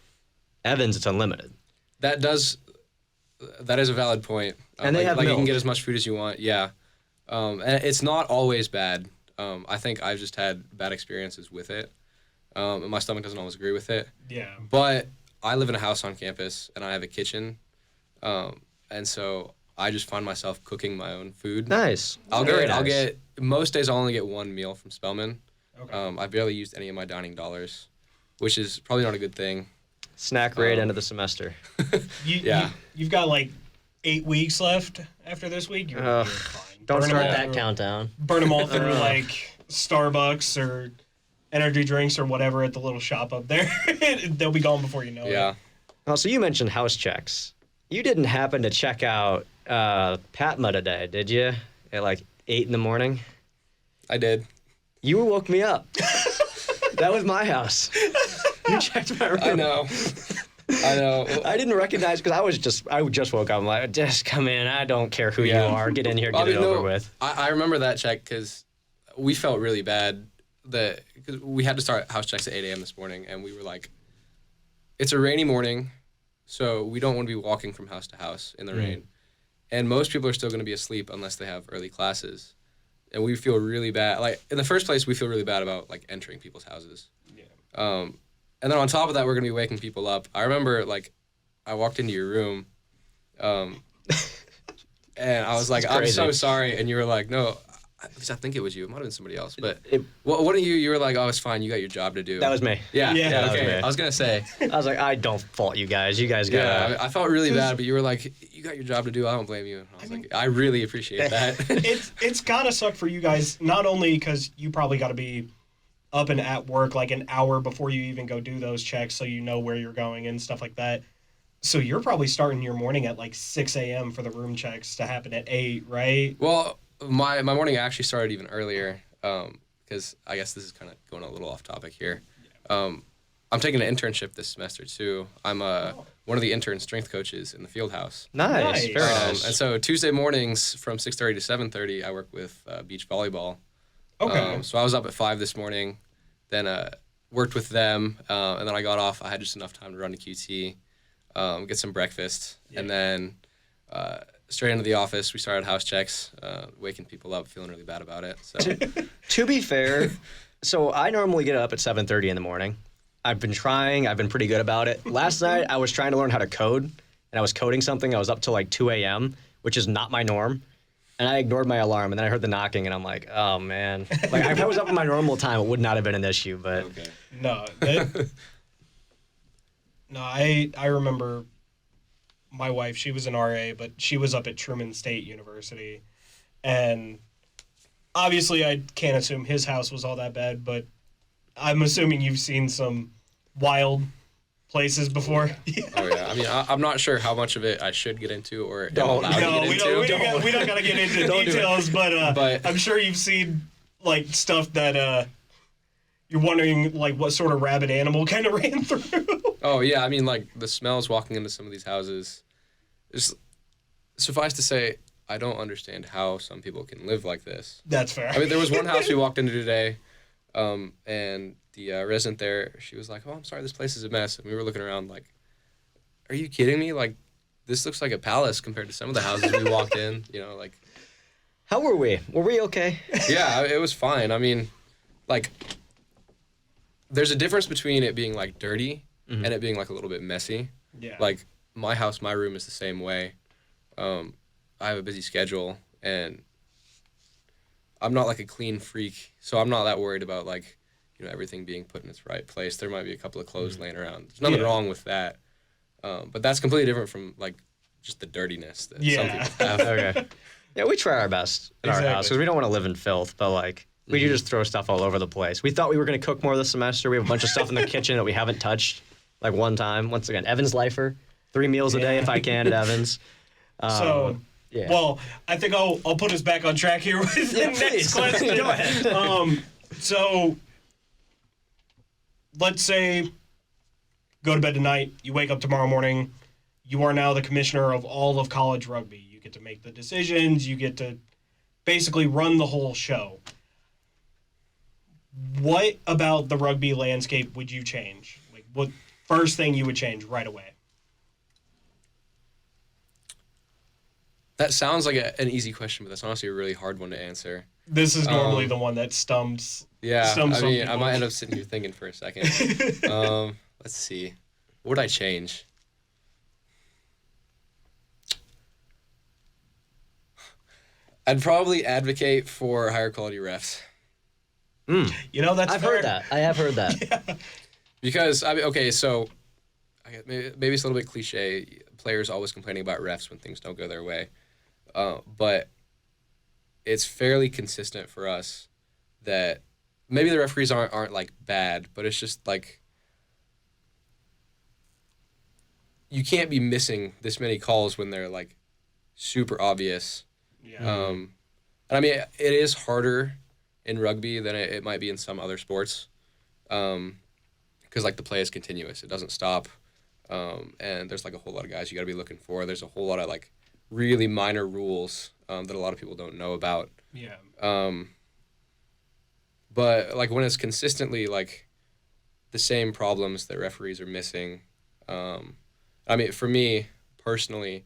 Evans, it's unlimited. That is a valid point. And they have you milk. can get as much food as you want. Yeah, and it's not always bad. I think I've just had bad experiences with it, and my stomach doesn't always agree with it. Yeah. But I live in a house on campus, and I have a kitchen, and so I just find myself cooking my own food. Nice. I'll Very nice. get most days I'll only get one meal from Spellman. Okay. I barely used any of my dining dollars, which is probably not a good thing. Snack rate end of the semester. You've got like 8 weeks left after this week. You're fine. Don't Burn 'em start all that through- countdown. Burn them all through like Starbucks or energy drinks or whatever at the little shop up there. They'll be gone before you know Yeah. it. Oh, so you mentioned house checks. You didn't happen to check out Patma today, did you? At like 8 in the morning? I did. You woke me up. That was my house. You checked my room. I know. I didn't recognize because I just woke up. I'm like, just come in. I don't care who you are. Get in here, get it over with. I remember that check because we felt really bad because we had to start house checks at 8 a.m. this morning, and we were like, it's a rainy morning, so we don't want to be walking from house to house in the rain. And most people are still going to be asleep unless they have early classes. And we feel really bad. Like, in the first place, we feel really bad about, like, entering people's houses. Yeah. And then on top of that, we're going to be waking people up. I remember, like, I walked into your room, and I was like, I'm so sorry. And you were like, no, at least I think it was you. It might have been somebody else. But what are you were like, oh, it's fine. You got your job to do. That was me. Yeah, that was okay. me. I was going to say. I was like, I don't fault you guys. You guys got Yeah, I felt really bad, but you were like, you got your job to do. I don't blame you. And I was like, I really appreciate that. It's gotta suck for you guys, not only because you probably got to be up and at work like an hour before you even go do those checks so you know where you're going and stuff like that, So you're probably starting your morning at like 6 a.m. for the room checks to happen at 8, right? Well, my morning actually started even earlier because I guess this is kind of going a little off topic here. I'm taking an internship this semester too. I'm one of the intern strength coaches in the field house. Nice. Very nice. And so Tuesday mornings from 6:30 to 7:30, I work with beach volleyball. Okay. So I was up at 5 this morning, then worked with them, and then I got off. I had just enough time to run to QT, get some breakfast, and then straight into the office. We started house checks, waking people up, feeling really bad about it. So To be fair, so I normally get up at 7:30 in the morning. I've been pretty good about it. Last night, I was trying to learn how to code, and I was coding something. I was up till like 2 a.m., which is not my norm. And I ignored my alarm, and then I heard the knocking, and I'm like, oh, man. Like, if I was up at my normal time, it would not have been an issue, but... okay. No. I remember my wife, she was an RA, but she was up at Truman State University. And obviously, I can't assume his house was all that bad, but I'm assuming you've seen some wild places before. Oh yeah, I mean, I'm not sure how much of it I should get into or Don't. am allowed No, to we get into. don't got to get into Don't do it. details, but But- I'm sure you've seen like stuff that you're wondering like what sort of rabid animal kind of ran through. Oh yeah, I mean, like the smells walking into some of these houses. Just suffice to say, I don't understand how some people can live like this. That's fair. I mean, there was one house we walked into today, and the resident there, she was like, "Oh, I'm sorry, this place is a mess." And we were looking around like, "Are you kidding me? Like, this looks like a palace compared to some of the houses we walked in." You know, like, How were we? Were we okay? yeah, it was fine. I mean, like, there's a difference between it being like dirty and it being like a little bit messy. Yeah. Like my house, my room is the same way. I have a busy schedule and I'm not like a clean freak, so I'm not that worried about like, you know, everything being put in its right place. There might be a couple of clothes laying around. There's nothing wrong with that. But that's completely different from like just the dirtiness that some people have. Okay. Yeah, we try our best in our Exactly. house because we don't want to live in filth, but like we do just throw stuff all over the place. We thought we were going to cook more this semester. We have a bunch of stuff in the kitchen that we haven't touched. Like one time, once again, Evans Lifer, 3 meals a day if I can at Evans. So, yeah. well, I think I'll put us back on track here with the next please. question. Go ahead. So, let's say go to bed tonight, you wake up tomorrow morning, you are now the commissioner of all of college rugby. You get to make the decisions, you get to basically run the whole show. What about the rugby landscape would you change? Like, what first thing you would change right away? That sounds like an easy question, but that's honestly a really hard one to answer. This is normally the one that stumps. Yeah, some I mean, I people. might end up sitting here thinking for a second. Let's see. What would I change? I'd probably advocate for higher quality refs. You know, that's I've fair. heard that. I have heard that. Because, I mean, okay, so I guess maybe it's a little bit cliche. Players always complaining about refs when things don't go their way. But it's fairly consistent for us that maybe the referees aren't like bad, but it's just like you can't be missing this many calls when they're like super obvious. Yeah. And I mean, it is harder in rugby than it might be in some other sports. Because like the play is continuous, it doesn't stop. And there's like a whole lot of guys you got to be looking for. There's a whole lot of like really minor rules that a lot of people don't know about. Yeah. But like when it's consistently like the same problems that referees are missing, I mean, for me personally,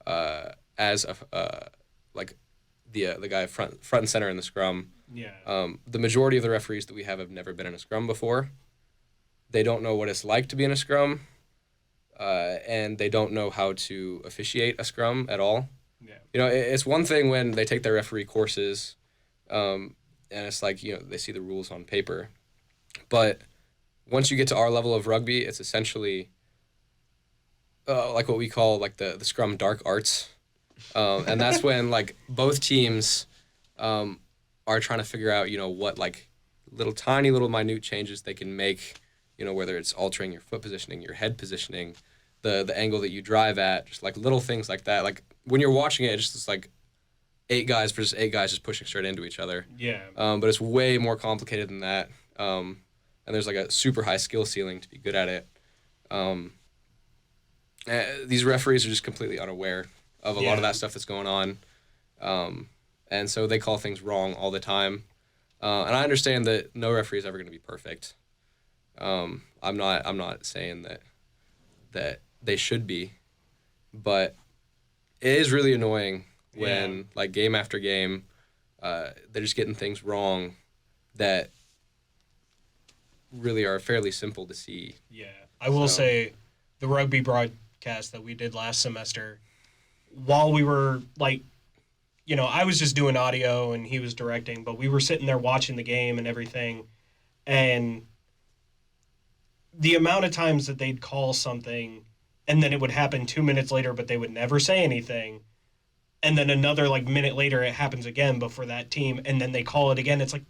as a like the guy front and center in the scrum, Yeah. the majority of the referees that we have never been in a scrum before. They don't know what it's like to be in a scrum, and they don't know how to officiate a scrum at all. Yeah. You know, it's one thing when they take their referee courses, and it's like, you know, they see the rules on paper. But once you get to our level of rugby, it's essentially like what we call like the scrum dark arts. And that's when like both teams are trying to figure out, you know, what like tiny little minute changes they can make, you know, whether it's altering your foot positioning, your head positioning, the angle that you drive at, just like little things like that. Like when you're watching it, it's just like 8 guys versus 8 guys just pushing straight into each other. Yeah. But it's way more complicated than that. And there's like a super high skill ceiling to be good at it. These referees are just completely unaware of a lot of that stuff that's going on. And so they call things wrong all the time. And I understand that no referee is ever going to be perfect. I'm not saying that they should be, but it is really annoying when like game after game, they're just getting things wrong that really are fairly simple to see. Yeah, I will say the rugby broadcast that we did last semester, while we were like, I was just doing audio and he was directing, but we were sitting there watching the game and everything, and the amount of times that they'd call something and then it would happen 2 minutes later, but they would never say anything. And then another like minute later, it happens again, but for that team, and then they call it again. It's like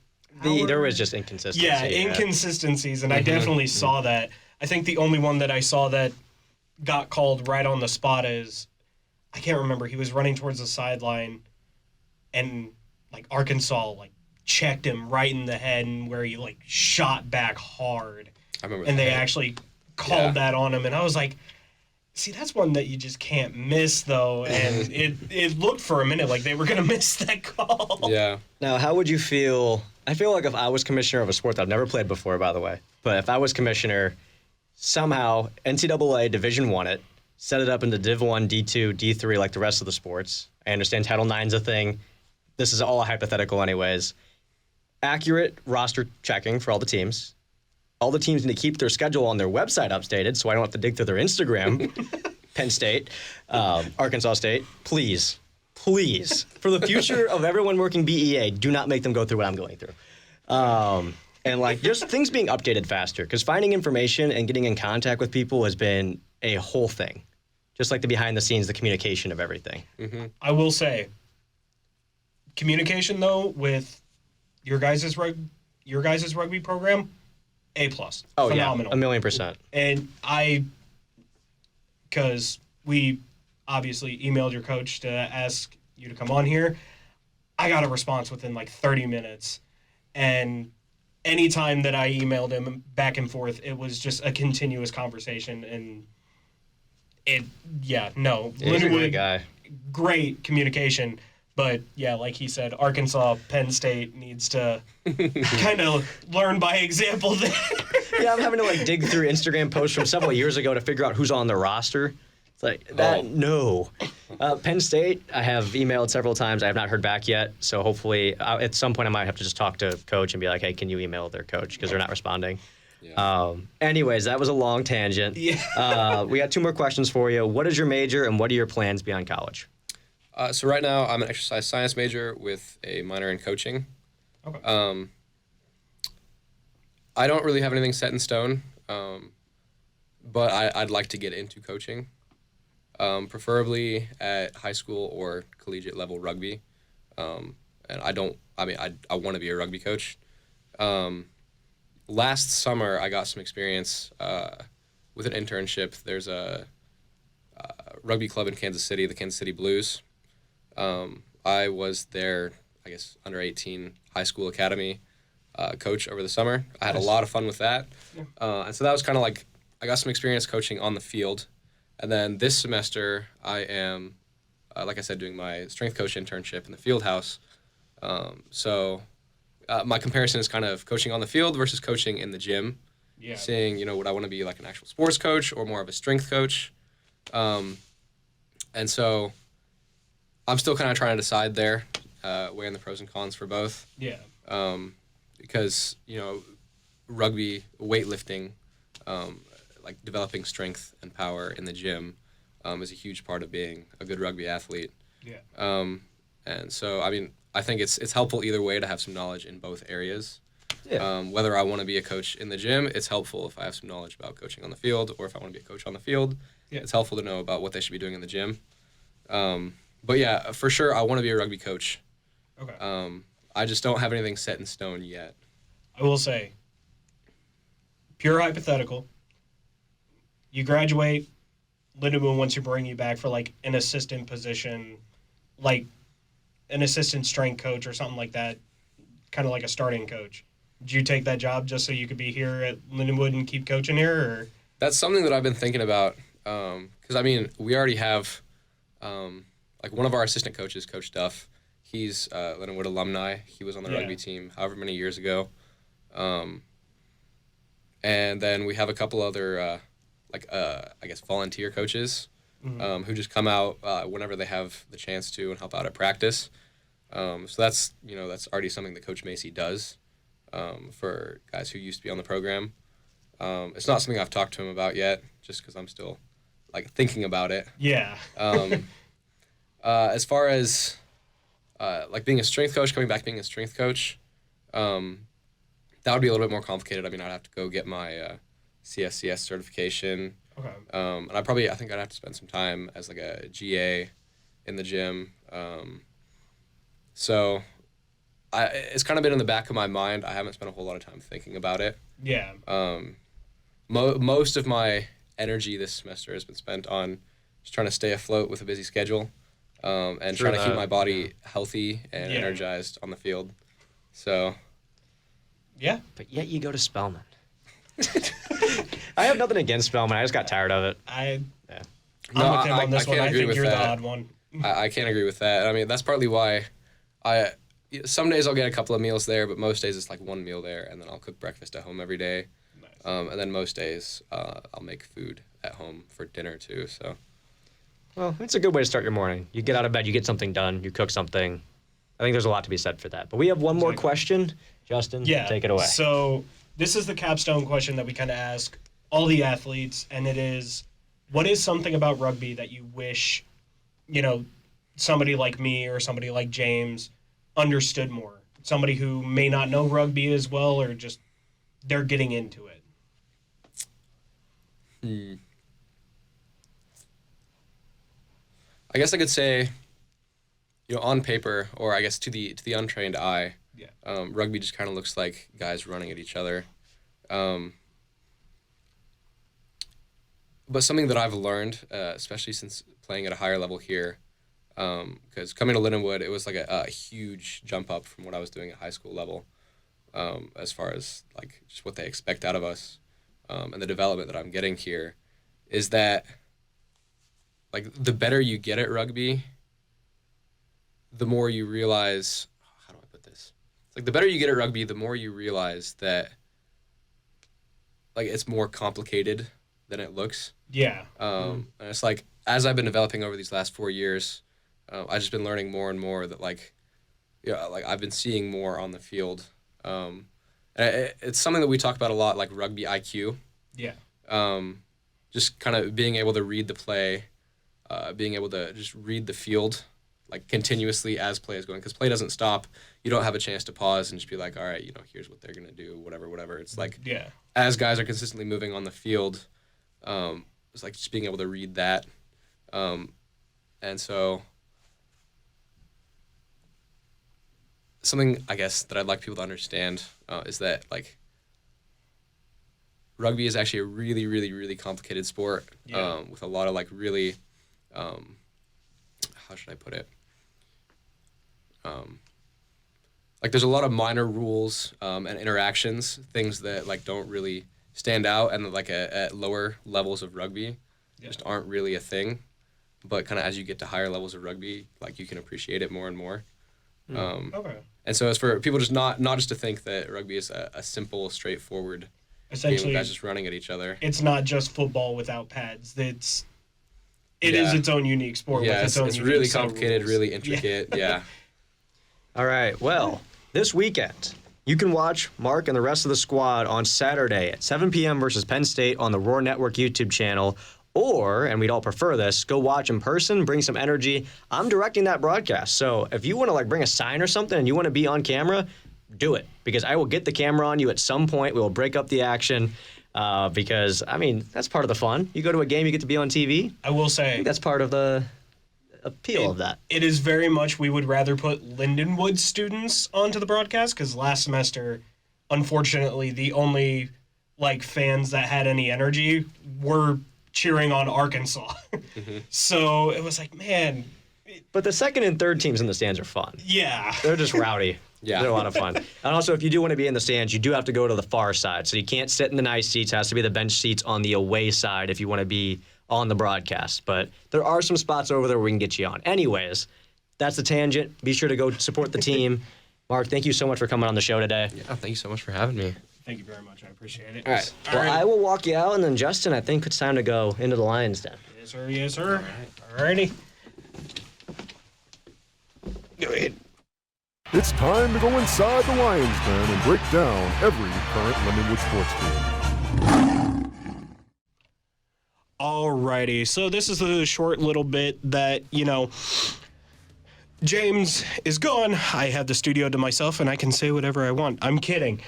there was just inconsistency. Yeah, inconsistencies, and I definitely saw that. I think the only one that I saw that got called right on the spot is, I can't remember. He was running towards the sideline, and like Arkansas like checked him right in the head, and where he like shot back hard. I remember. And they actually called that on him, and I was like, see, that's one that you just can't miss, though. And it looked for a minute like they were going to miss that call. Yeah. Now, how would you feel? I feel like if I was commissioner of a sport that I've never played before, by the way, but if I was commissioner, somehow NCAA Division I it, set it up into Div 1, D2, D3 like the rest of the sports. I understand Title IX's a thing. This is all hypothetical anyways. Accurate roster checking for all the teams. All the teams need to keep their schedule on their website updated, so I don't have to dig through their Instagram. Penn State, Arkansas State, please, for the future of everyone working BEA, do not make them go through what I'm going through. And like just things being updated faster, because finding information and getting in contact with people has been a whole thing. Just like the behind the scenes, the communication of everything. Mm-hmm. I will say, communication though with your guys' rugby program, A+. Oh, phenomenal. Yeah, 1,000,000%. And because we obviously emailed your coach to ask you to come on here, I got a response within like 30 minutes. And anytime that I emailed him back and forth, it was just a continuous conversation. And He's a Lindenwood, great guy. Great communication. But yeah, like he said, Arkansas, Penn State needs to kind of learn by example there. Yeah, I'm having to like dig through Instagram posts from several years ago to figure out who's on the roster. It's like that. No. Penn State, I have emailed several times. I have not heard back yet. So hopefully, at some point, I might have to just talk to coach and be like, "Hey, can you email their coach?" Because they're not responding. Yeah. Anyways, that was a long tangent. Yeah. We got 2 more questions for you. What is your major, and what are your plans beyond college? So right now, I'm an exercise science major with a minor in coaching. Okay. I don't really have anything set in stone, but I'd like to get into coaching, preferably at high school or collegiate level rugby. And I want to be a rugby coach. Last summer, I got some experience with an internship. There's a rugby club in Kansas City, the Kansas City Blues. I was their, under 18 high school academy coach over the summer. I had a lot of fun with that. Yeah. And so that was kind of like, I got some experience coaching on the field. And then this semester, I am, like I said, doing my strength coach internship in the field house. So my comparison is kind of coaching on the field versus coaching in the gym. Yeah. Seeing, would I want to be like an actual sports coach or more of a strength coach? And so I'm still kind of trying to decide there, weighing the pros and cons for both. Yeah. Because, rugby, weightlifting, like developing strength and power in the gym is a huge part of being a good rugby athlete. Yeah. And so, I think it's helpful either way to have some knowledge in both areas. Yeah. Whether I want to be a coach in the gym, it's helpful if I have some knowledge about coaching on the field, or if I want to be a coach on the field, it's helpful to know about what they should be doing in the gym. But yeah, for sure, I want to be a rugby coach. Okay. I just don't have anything set in stone yet. I will say, pure hypothetical, you graduate, Lindenwood wants to bring you back for like an assistant position, like an assistant strength coach or something like that, kind of like a starting coach. Did you take that job just so you could be here at Lindenwood and keep coaching here? Or? That's something that I've been thinking about because, I mean, we already have, like, one of our assistant coaches, Coach Duff. He's Lindenwood alumni. He was on the rugby team however many years ago. And then we have a couple other, I guess, volunteer coaches who just come out whenever they have the chance to and help out at practice. So that's already something that Coach Macy does for guys who used to be on the program. It's not something I've talked to him about yet, just because I'm still, like, thinking about it. Yeah. As far as, like, being a strength coach, coming back being a strength coach, that would be a little bit more complicated. I mean, I'd have to go get my CSCS certification. Okay. And I think I'd have to spend some time as, like, a GA in the gym. So it's kind of been in the back of my mind. I haven't spent a whole lot of time thinking about it. Yeah. Most of my energy this semester has been spent on just trying to stay afloat with a busy schedule and trying to keep my body healthy and energized on the field. So. Yeah. But yet you go to Spelman. I have nothing against Spelman. I just got tired of it. I'm with him on this one. I think you're the odd one. I can't agree with that. I mean, that's partly why some days I'll get a couple of meals there, but most days it's like one meal there, and then I'll cook breakfast at home every day. Nice. And then most days I'll make food at home for dinner too. So. Well, it's a good way to start your morning. You get out of bed, you get something done, you cook something. I think there's a lot to be said for that. But we have one more question. Justin, take it away. So this is the capstone question that we kind of ask all the athletes, and it is, what is something about rugby that you wish, somebody like me or somebody like James understood more? Somebody who may not know rugby as well, or just they're getting into it. I guess I could say, on paper, or I guess to the untrained eye, rugby just kind of looks like guys running at each other. But something that I've learned, especially since playing at a higher level here, because coming to Lindenwood, it was like a huge jump up from what I was doing at high school level, as far as like just what they expect out of us, and the development that I'm getting here, is that like the better you get at rugby, the more you realize, how do I put this? It's like the better you get at rugby, the more you realize that like it's more complicated than it looks. Yeah. And it's like, as I've been developing over these last 4 years, I've just been learning more and more that like I've been seeing more on the field. And it's something that we talk about a lot, like rugby IQ. Yeah. Just kind of being able to read the play, being able to just read the field like continuously as play is going, because play doesn't stop. You don't have a chance to pause and just be like, all right, here's what they're gonna do, whatever. It's like, as guys are consistently moving on the field, it's like just being able to read that, and so something I guess that I'd like people to understand is that like rugby is actually a really, really, really complicated sport with a lot of like really, how should I put it? Like there's a lot of minor rules and interactions, things that like don't really stand out, and like at lower levels of rugby just aren't really a thing. But kind of as you get to higher levels of rugby, like you can appreciate it more and more. Okay. And so it's for people just not just to think that rugby is a simple, straightforward game of guys just running at each other. It's not just football without pads. It is its own unique sport. Yeah, with its own it's unique really set of complicated, rules. really intricate. Yeah. All right. Well, this weekend, you can watch Mark and the rest of the squad on Saturday at 7 p.m. versus Penn State on the Roar Network YouTube channel. Or, and we'd all prefer this, go watch in person, bring some energy. I'm directing that broadcast. So if you want to like bring a sign or something and you want to be on camera, do it. Because I will get the camera on you at some point. We will break up the action. Because, I mean, that's part of the fun. You go to a game, you get to be on TV. I will I say, think that's part of the appeal of that. it is very much, we would rather put Lindenwood students onto the broadcast, because last semester, unfortunately, the only like fans that had any energy were cheering on Arkansas. So it was like, man, But the second and third teams in the stands are fun. yeah. They're just rowdy. Yeah. They're a lot of fun. And also, if you do want to be in the stands, you do have to go to the far side. So you can't sit in the nice seats. It has to be the bench seats on the away side if you want to be on the broadcast. But there are some spots over there where we can get you on. Anyways, that's the tangent. Be sure to go support the team. Mark, thank you so much for coming on the show today. Yeah, thank you so much for having me. Thank you very much. I appreciate it. All right. Well, I will walk you out, and then Justin, I think it's time to go into the Lions Den. Yes, sir. Yes, sir. All righty. Go ahead. It's time to go inside the Lions Den and break down every current Lindenwood sports team. Alrighty, so this is a short little bit that, James is gone. I have the studio to myself, and I can say whatever I want. I'm kidding.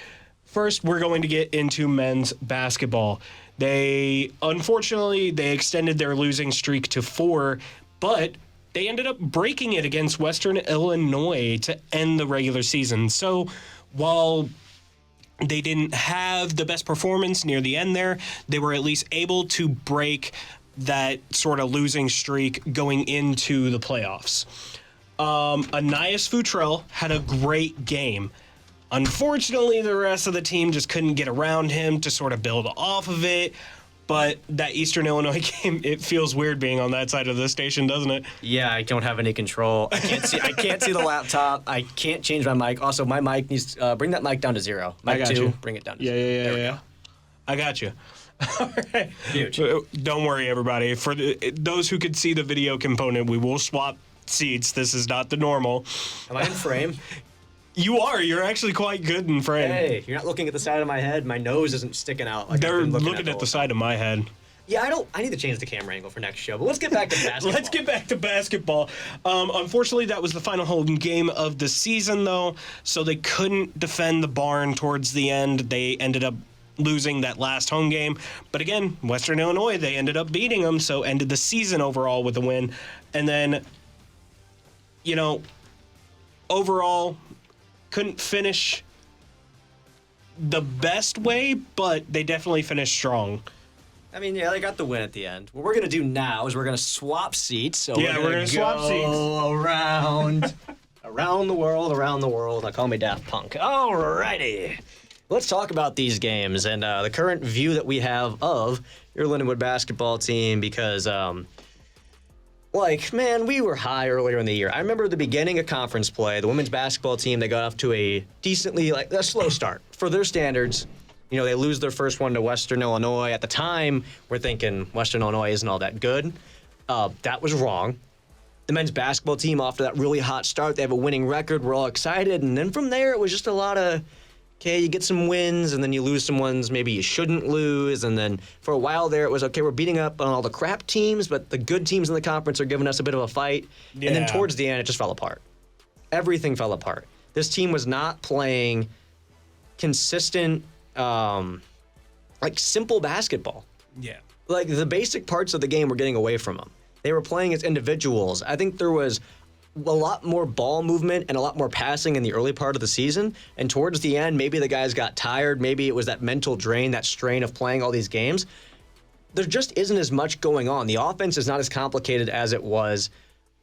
First, we're going to get into men's basketball. Unfortunately, they extended their losing streak to 4, but they ended up breaking it against Western Illinois to end the regular season. So while they didn't have the best performance near the end there, they were at least able to break that sort of losing streak going into the playoffs. Anias Futrell had a great game. Unfortunately, the rest of the team just couldn't get around him to sort of build off of it. But that Eastern Illinois game, it feels weird being on that side of the station, doesn't it? Yeah, I don't have any control. I can't see the laptop. I can't change my mic. Also, my mic needs bring that mic down to 0. Mic I got 2, you. bring it down to 0. Yeah. There we go. I got you. All right. Huge. Don't worry, everybody. For those who could see the video component, we will swap seats. This is not the normal. Am I in frame? You are. You're actually quite good in frame. Hey, you're not looking at the side of my head. My nose isn't sticking out. Like They're I've been looking at the side of my head. Yeah, I need to change the camera angle for next show. But let's get back to basketball. Let's get back to basketball. Unfortunately, that was the final home game of the season, though, so they couldn't defend the barn towards the end. They ended up losing that last home game. But again, Western Illinois, they ended up beating them, so ended the season overall with a win. And then, overall, couldn't finish the best way, but they definitely finished strong. I mean, yeah, they got the win at the end. What we're going to do now is we're going to swap seats. So Yeah, we're gonna swap seats. Around the world. I call me Daft Punk. Alrighty. Let's talk about these games and the current view that we have of your Lindenwood basketball team because, we were high earlier in the year. I remember the beginning of conference play, the women's basketball team, they got off to a decently, a slow start. For their standards, they lose their first one to Western Illinois. At the time, we're thinking Western Illinois isn't all that good. That was wrong. The men's basketball team, off to that really hot start, they have a winning record. We're all excited. And then from there, it was just a lot of, okay, you get some wins, and then you lose some ones maybe you shouldn't lose. And then for a while there, it was, okay, we're beating up on all the crap teams, but the good teams in the conference are giving us a bit of a fight. Yeah. And then towards the end, it just fell apart. Everything fell apart. This team was not playing consistent, simple basketball. Yeah. Like, the basic parts of the game were getting away from them. They were playing as individuals. I think there was a lot more ball movement and a lot more passing in the early part of the season. And towards the end, maybe the guys got tired. Maybe it was that mental drain, that strain of playing all these games. There just isn't as much going on. The offense is not as complicated as it was.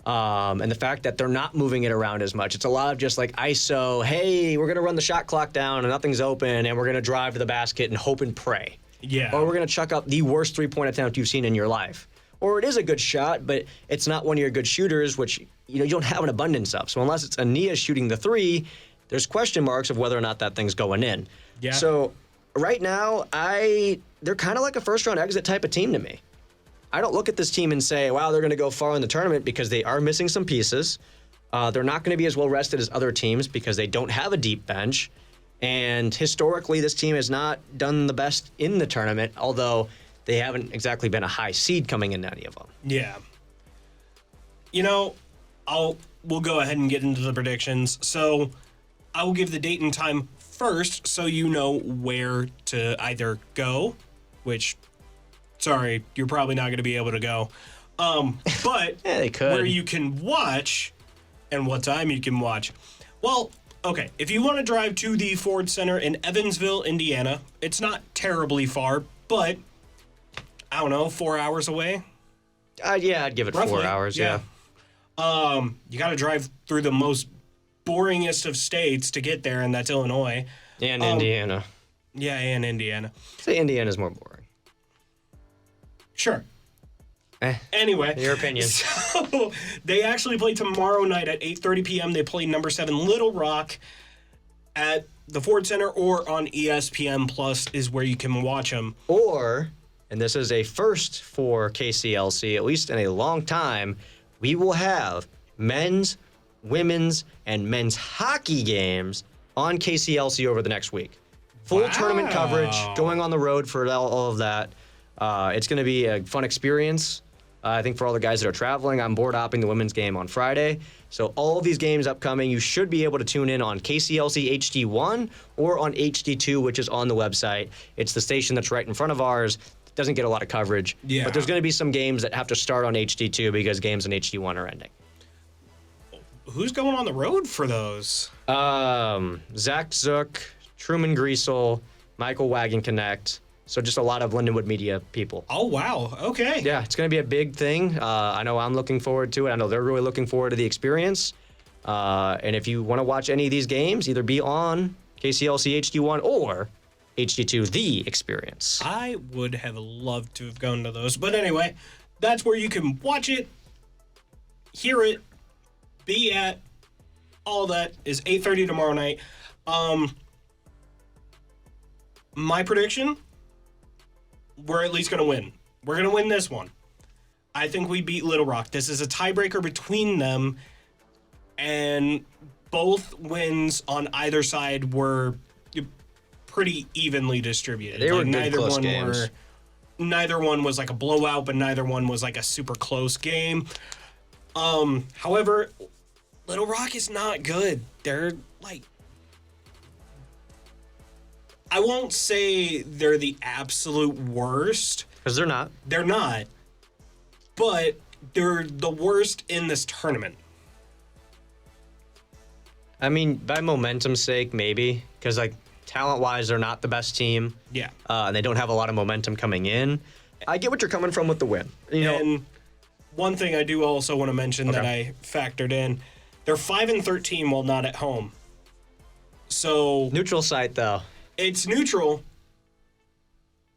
And the fact that they're not moving it around as much. It's a lot of just like ISO, hey, we're going to run the shot clock down and nothing's open, and we're going to drive to the basket and hope and pray. Yeah. Or we're going to chuck up the worst three-point attempt you've seen in your life. Or it is a good shot, but it's not one of your good shooters, which you don't have an abundance of. So unless it's Ania shooting the three, there's question marks of whether or not that thing's going in. Yeah. So right now, they're kind of like a first-round exit type of team to me. I don't look at this team and say, wow, they're going to go far in the tournament because they are missing some pieces. They're not going to be as well rested as other teams because they don't have a deep bench. And historically, this team has not done the best in the tournament, although they haven't exactly been a high seed coming into any of them. Yeah. We'll go ahead and get into the predictions. So I will give the date and time first so you know where to either go, which, sorry, you're probably not going to be able to go. But Yeah, they could. where you can watch and what time you can watch. Well, okay, if you want to drive to the Ford Center in Evansville, Indiana, it's not terribly far, but I don't know, 4 hours away. Yeah, I'd give it Roughly, 4 hours. Yeah. You got to drive through the most boringest of states to get there, and that's Illinois. And Indiana. Yeah, and Indiana. Say Indiana's more boring. Sure. Anyway. Your opinion. So they actually play tomorrow night at 8:30 p.m. They play number 7 Little Rock at the Ford Center, or on ESPN Plus is where you can watch them. Or, and this is a first for KCLC, at least in a long time, we will have men's, women's, and men's hockey games on KCLC over the next week. Full tournament coverage, going on the road for all of that. It's going to be a fun experience. I think for all the guys that are traveling, I'm board hopping the women's game on Friday. So all of these games upcoming, you should be able to tune in on KCLC HD1 or on HD2, which is on the website. It's the station that's right in front of ours. It doesn't get a lot of coverage. Yeah. But there's going to be some games that have to start on HD2 because games on HD1 are ending. Who's going on the road for those? Zach Zook, Truman Griesel, Michael Wagon-Connect. So just a lot of Lindenwood media people. Oh, wow. Okay. Yeah, it's going to be a big thing. I know I'm looking forward to it. I know they're really looking forward to the experience. And if you want to watch any of these games, either be on KCLC HD1 or HD2, The Experience. I would have loved to have gone to those. But anyway, that's where you can watch it, hear it, be at. All that is 8:30 tomorrow night. My prediction, we're at least going to win. We're going to win this one. I think we beat Little Rock. This is a tiebreaker between them, and both wins on either side were pretty evenly distributed. They were good close games. Neither one was like a blowout, but neither one was like a super close game. However, Little Rock is not good. They're like, I won't say they're the absolute worst. Because they're not. They're not. But they're the worst in this tournament. I mean, by momentum's sake, maybe. Because, like, talent-wise, they're not the best team. Yeah. And they don't have a lot of momentum coming in. I get what you're coming from with the win. You know, And one thing I do also want to mention that I factored in, they're 5-13 while not at home. So neutral site, though. it's neutral,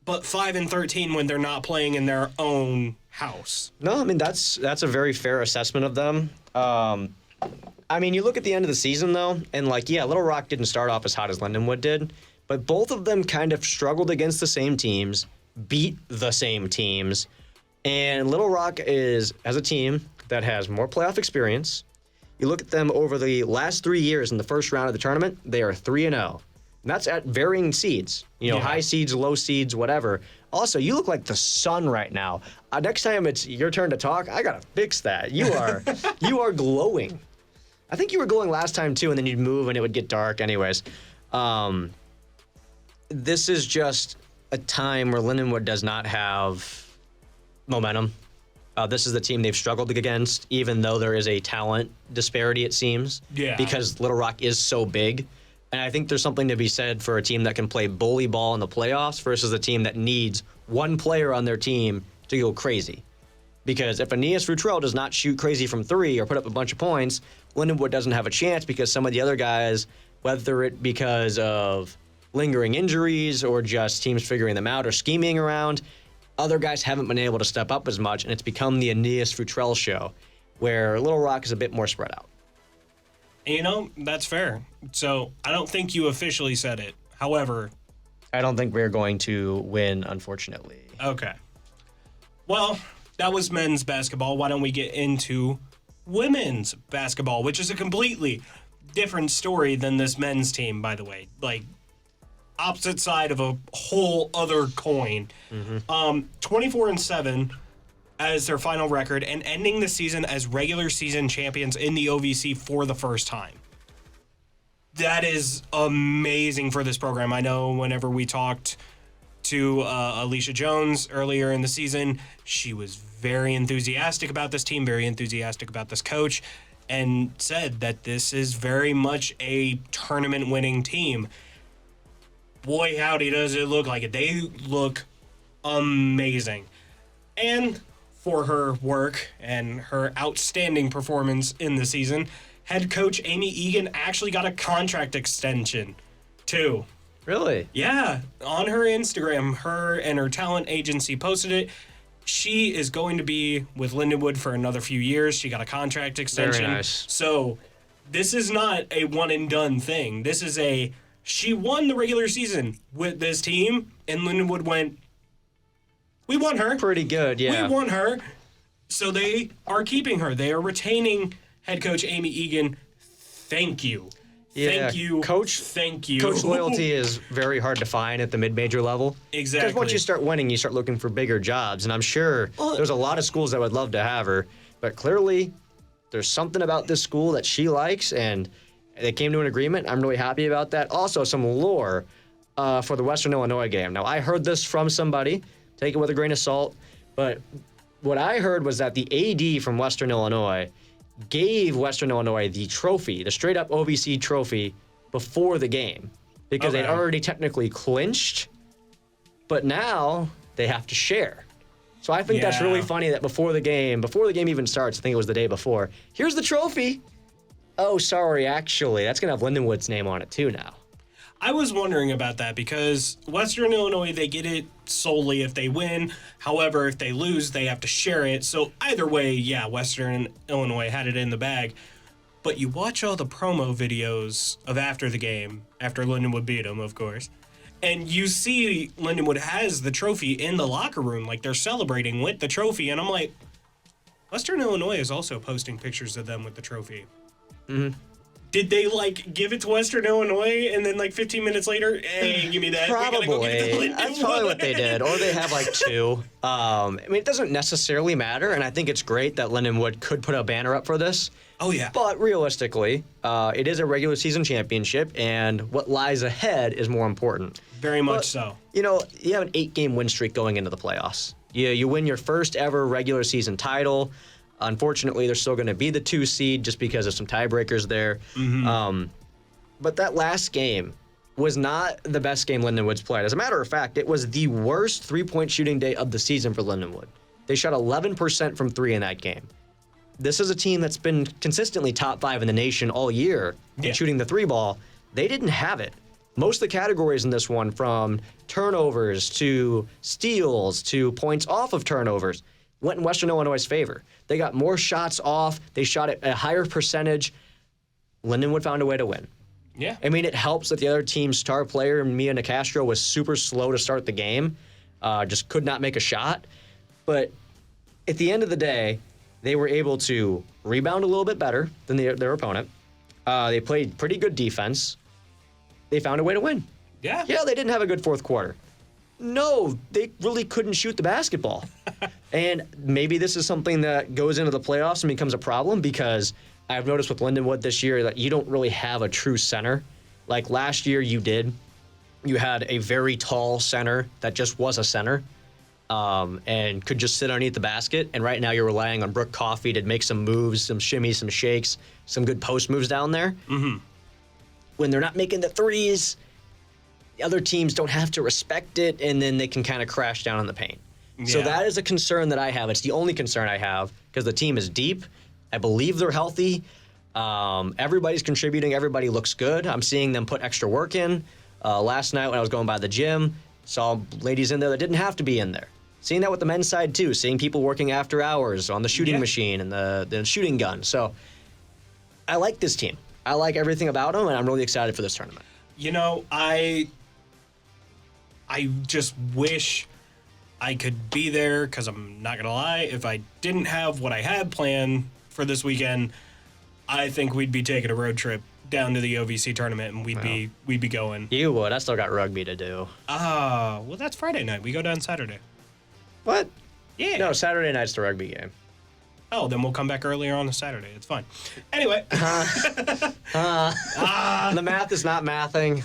but 5-13 when they're not playing in their own house. No, I mean, that's a very fair assessment of them. I mean, you look at the end of the season, though, and, like, yeah, Little Rock didn't start off as hot as Lindenwood did, but both of them kind of struggled against the same teams, beat the same teams, and Little Rock has a team that has more playoff experience. You look at them over the last 3 years in the first round of the tournament, they are 3-0. And that's at varying seeds. You know, high seeds, low seeds, whatever. Also, you look like the sun right now. Next time it's your turn to talk, I gotta fix that. You are glowing. I think you were glowing last time too, and then you'd move and it would get dark. Anyways, this is just a time where Lindenwood does not have momentum. This is the team they've struggled against, even though there is a talent disparity, it seems. Yeah. Because Little Rock is so big. And I think there's something to be said for a team that can play bully ball in the playoffs versus a team that needs one player on their team to go crazy. Because if Aeneas Futrell does not shoot crazy from three or put up a bunch of points, Lindenwood doesn't have a chance because some of the other guys, whether it because of lingering injuries or just teams figuring them out or scheming around, other guys haven't been able to step up as much, and it's become the Aeneas Futrell show, where Little Rock is a bit more spread out. You know, that's fair. So I don't think you officially said it. However, I don't think we're going to win, unfortunately. okay. Well, that was men's basketball. Why don't we get into women's basketball, which is a completely different story than this men's team, by the way. Like, opposite side of a whole other coin. 24-7 as their final record and ending the season as regular season champions in the OVC for the first time. That is amazing for this program. I know whenever we talked to Alicia Jones earlier in the season, she was very enthusiastic about this team, very enthusiastic about this coach, and said that this is very much a tournament-winning team. Boy, howdy, does it look like it. They look amazing. And for her work and her outstanding performance in the season, head coach Amy Egan actually got a contract extension, too. Really? Yeah, on her Instagram, her and her talent agency posted it. She is going to be with Lindenwood for another few years. She got a contract extension. Very nice. So this is not a one and done thing. This is she won the regular season with this team, and Lindenwood went, we want her. Pretty good, yeah. We want her. So they are keeping her. They are retaining head coach Amy Egan. Thank you. Yeah, Thank you. Coach. Thank you. Coach loyalty is very hard to find at the mid-major level. Exactly. Because once you start winning, you start looking for bigger jobs. And I'm sure there's a lot of schools that would love to have her. But clearly, there's something about this school that she likes, and they came to an agreement. I'm really happy about that. Also, some lore for the Western Illinois game. Now, I heard this from somebody. Take it with a grain of salt. But what I heard was that the AD from Western Illinois gave Western Illinois the trophy, the straight-up OVC trophy, before the game because they'd already technically clinched, but now they have to share. So I think that's really funny that before the game even starts, I think it was the day before, here's the trophy. Oh, sorry, actually, that's going to have Lindenwood's name on it too now. I was wondering about that because Western Illinois, they get it solely if they win. However, if they lose, they have to share it. So either way, yeah, Western Illinois had it in the bag. But you watch all the promo videos of after the game, after Lindenwood beat them, of course, and you see Lindenwood has the trophy in the locker room, like they're celebrating with the trophy. And I'm like, Western Illinois is also posting pictures of them with the trophy. Mm-hmm. Did they, give it to Western Illinois and then, 15 minutes later, hey, give me that. Probably. Go get it to That's probably what they did. Or they have, two. It doesn't necessarily matter, and I think it's great that Lindenwood could put a banner up for this. Oh, yeah. But realistically, it is a regular season championship, and what lies ahead is more important. Very much so. You have an 8-game win streak going into the playoffs. You win your first ever regular season title. Unfortunately, they're still going to be the 2 seed just because of some tiebreakers there. Mm-hmm. But that last game was not the best game Lindenwood's played. As a matter of fact, it was the worst three-point shooting day of the season for Lindenwood. They shot 11% from 3 in that game. This is a team that's been consistently top 5 in the nation all year in shooting the 3 ball. They didn't have it. Most of the categories in this one, from turnovers to steals to points off of turnovers, went in Western Illinois' favor. They got more shots off. They shot at a higher percentage. Lindenwood found a way to win. Yeah. It helps that the other team's star player, Mia Nicastro, was super slow to start the game. Just could not make a shot. But at the end of the day, they were able to rebound a little bit better than their opponent. They played pretty good defense. They found a way to win. Yeah. Yeah, they didn't have a good fourth quarter. No, they really couldn't shoot the basketball. And maybe this is something that goes into the playoffs and becomes a problem because I've noticed with Lindenwood this year that you don't really have a true center. Like last year you did. You had a very tall center that just was a center and could just sit underneath the basket. And right now you're relying on Brooke Coffey to make some moves, some shimmies, some shakes, some good post moves down there. Mm-hmm. When they're not making the threes, the other teams don't have to respect it, and then they can kind of crash down in the paint. Yeah. So that is a concern that I have. It's the only concern I have because the team is deep. I believe they're healthy. Everybody's contributing. Everybody looks good. I'm seeing them put extra work in. Last night when I was going by the gym, saw ladies in there that didn't have to be in there. Seeing that with the men's side, too. Seeing people working after hours on the shooting machine and the shooting gun. So I like this team. I like everything about them, and I'm really excited for this tournament. I just wish I could be there because I'm not going to lie. If I didn't have what I had planned for this weekend, I think we'd be taking a road trip down to the OVC tournament and we'd be going. You would. I still got rugby to do. Well, that's Friday night. We go down Saturday. What? Yeah. No, Saturday night's the rugby game. Oh, then we'll come back earlier on a Saturday. It's fine. Anyway. The math is not mathing.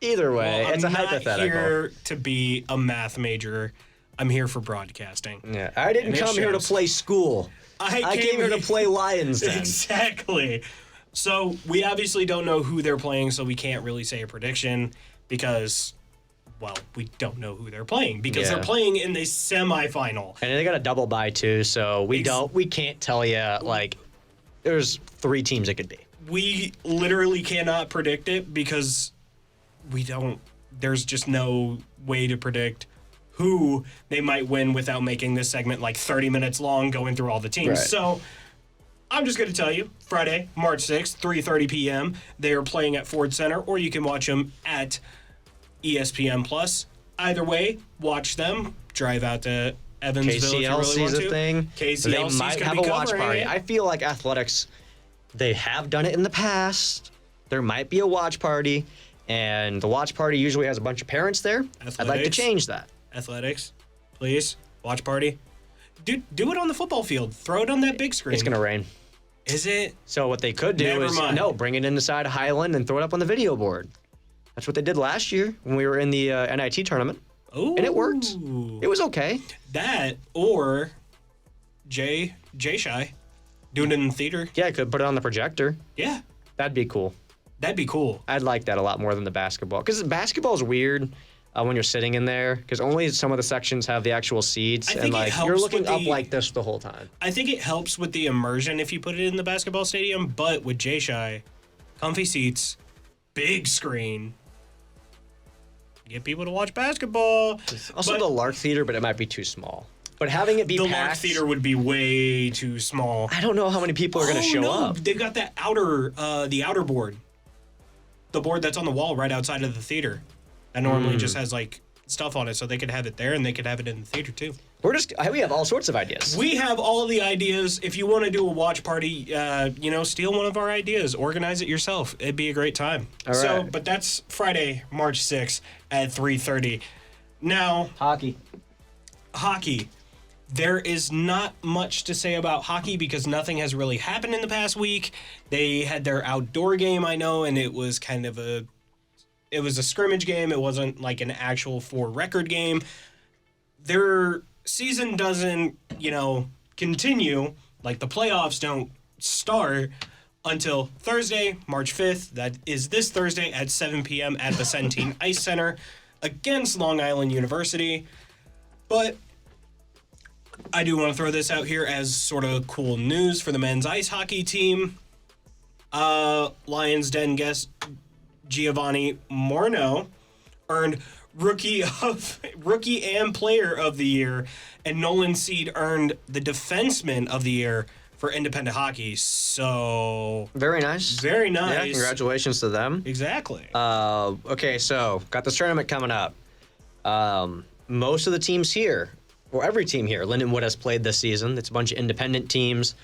Either way, it's a hypothetical. I'm not here to be a math major. I'm here for broadcasting. Yeah, I didn't come here to play school. I came here to play Lions Den. Exactly. So we obviously don't know who they're playing, so we can't really say a prediction because well, we don't know who they're playing because Yeah. they're playing in the semifinal. And they got a double bye too, so we can't tell you like there's 3 teams it could be. We literally cannot predict it because there's just no way to predict who they might win without making this segment like 30 minutes long going through all the teams. Right. So I'm just going to tell you, Friday, March 6th, 3:30 p.m., they are playing at Ford Center, or you can watch them at ESPN+. Either way, watch them. Drive out to Evansville if you really want KCLC's to. a thing. KCLC's They might gonna have be a watch covering party. it. I feel like athletics, they have done it in the past. There might be a watch party, and the watch party usually has a bunch of parents there. I'd like to Athletics. change that. Athletics, please. Watch party. Do it on the football field. Throw it on that big screen. It's gonna rain. Is it? So what they could do Never is mind. bring it inside Highland and throw it up on the video board. That's what they did last year when we were in the NIT tournament, Oh. and it worked. It was okay. That or Jay Shy doing it in the theater. Yeah, I could put it on the projector. Yeah, That'd be cool. that'd be cool. I'd like that a lot more than the basketball. Because basketball is weird when you're sitting in there, because only some of the sections have the actual seats, I think and it like helps you're looking with up the- like this the whole time. I think it helps with the immersion if you put it in the basketball stadium, but with Jay Shy, comfy seats, big screen. Get people to watch basketball. Also But the Lark Theater, but it might be too small. But having it be the packed, Lark Theater would be way too small. I don't know how many people are going to show no, up. They've got that the outer board. The board that's on the wall right outside of the theater. That normally just has like stuff on it, so they could have it there and they could have it in the theater too. We have all sorts of ideas. We have all the ideas. If you want to do a watch party, steal one of our ideas, organize it yourself. It'd be a great time. All So, right. but that's Friday, March 6th at 3:30. Now, Hockey. hockey. There is not much to say about hockey because nothing has really happened in the past week. They had their outdoor game, I know, and it was kind of a scrimmage game. It wasn't like an actual for record game. Their season doesn't, continue. Like the playoffs don't start until Thursday, March 5th. That is this Thursday at 7 p.m. at the Centene Ice Center against Long Island University. But I do want to throw this out here as sort of cool news for the men's ice hockey team. Lions Den guest Giovanni Morno earned rookie and player of the year, and Nolan Seed earned the defenseman of the year for independent hockey. So Very nice. very nice. Yeah, congratulations to them. Exactly. Okay, so got this tournament coming up. Most of the teams here, or every team here, Lindenwood has played this season. It's a bunch of independent teams.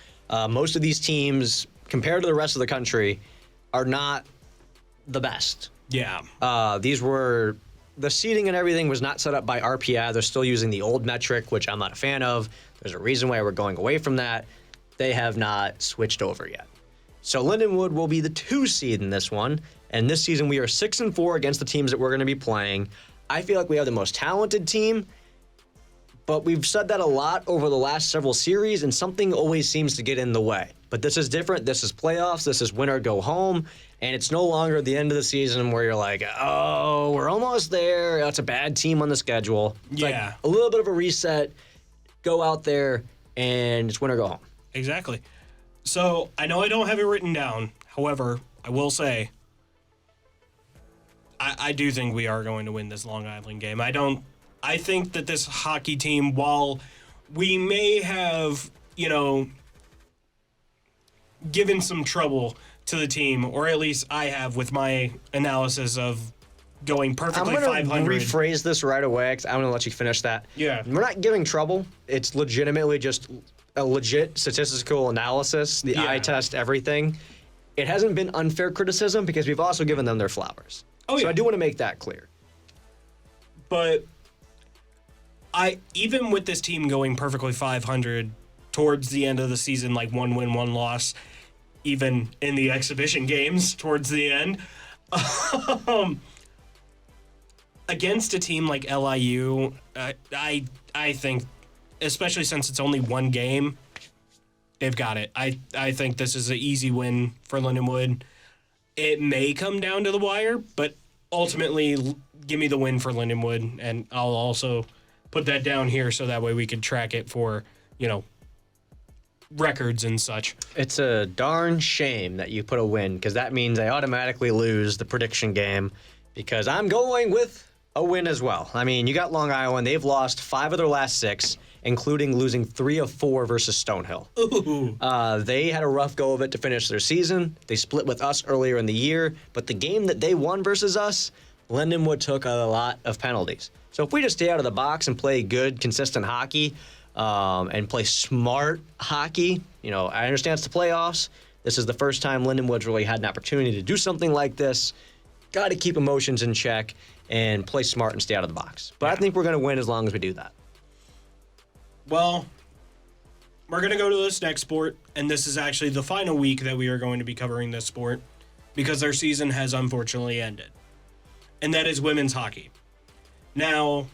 Most of these teams, compared to the rest of the country, are not the best. yeah. The seating and everything was not set up by RPI. They're still using the old metric, which I'm not a fan of. There's a reason why we're going away from that. They have not switched over yet. So Lindenwood will be the 2 seed in this one. And this season we are 6-4 against the teams that we're going to be playing. I feel like we have the most talented team, but we've said that a lot over the last several series, and something always seems to get in the way. But this is different. This is playoffs. This is win or go home. And it's no longer the end of the season where you're like, oh, we're almost there. That's a bad team on the schedule. It's Yeah. like a little bit of a reset. Go out there, and it's win or go home. Exactly. So I know I don't have it written down. However, I will say I do think we are going to win this Long Island game. I think that this hockey team, while we may have, given some trouble to the team, or at least I have with my analysis of going I'm perfectly going to 500. rephrase this right away because I'm going to let you finish that. Yeah. We're not giving trouble. It's legitimately just a legit statistical analysis. The Yeah. eye test, everything. It hasn't been unfair criticism because we've also given them their flowers. Oh, So yeah. I do want to make that clear. But even with this team going perfectly 500 towards the end of the season, like 1 win, 1 loss, even in the exhibition games towards the end, against a team like LIU, I think, especially since it's only one game, they've got it. I think this is an easy win for Lindenwood. It may come down to the wire, but ultimately, give me the win for Lindenwood, and I'll also put that down here so that way we can track it for, records and such. It's a darn shame that you put a win, because that means I automatically lose the prediction game, because I'm going with a win as well. I mean, you got Long Island. They've lost 5 of their last 6, including losing 3 of 4 versus Stonehill. Ooh. They had a rough go of it to finish their season. They split with us earlier in the year, but the game that they won versus us, Lindenwood took a lot of penalties. So if we just stay out of the box and play good, consistent hockey, and play smart hockey, I understand it's the playoffs. This is the first time Lindenwood's really had an opportunity to do something like this. Got to keep emotions in check and play smart and stay out of the box. But I think we're going to win as long as we do that. Well, we're going to go to this next sport, and this is actually the final week that we are going to be covering this sport because our season has unfortunately ended. And that is women's hockey. Now,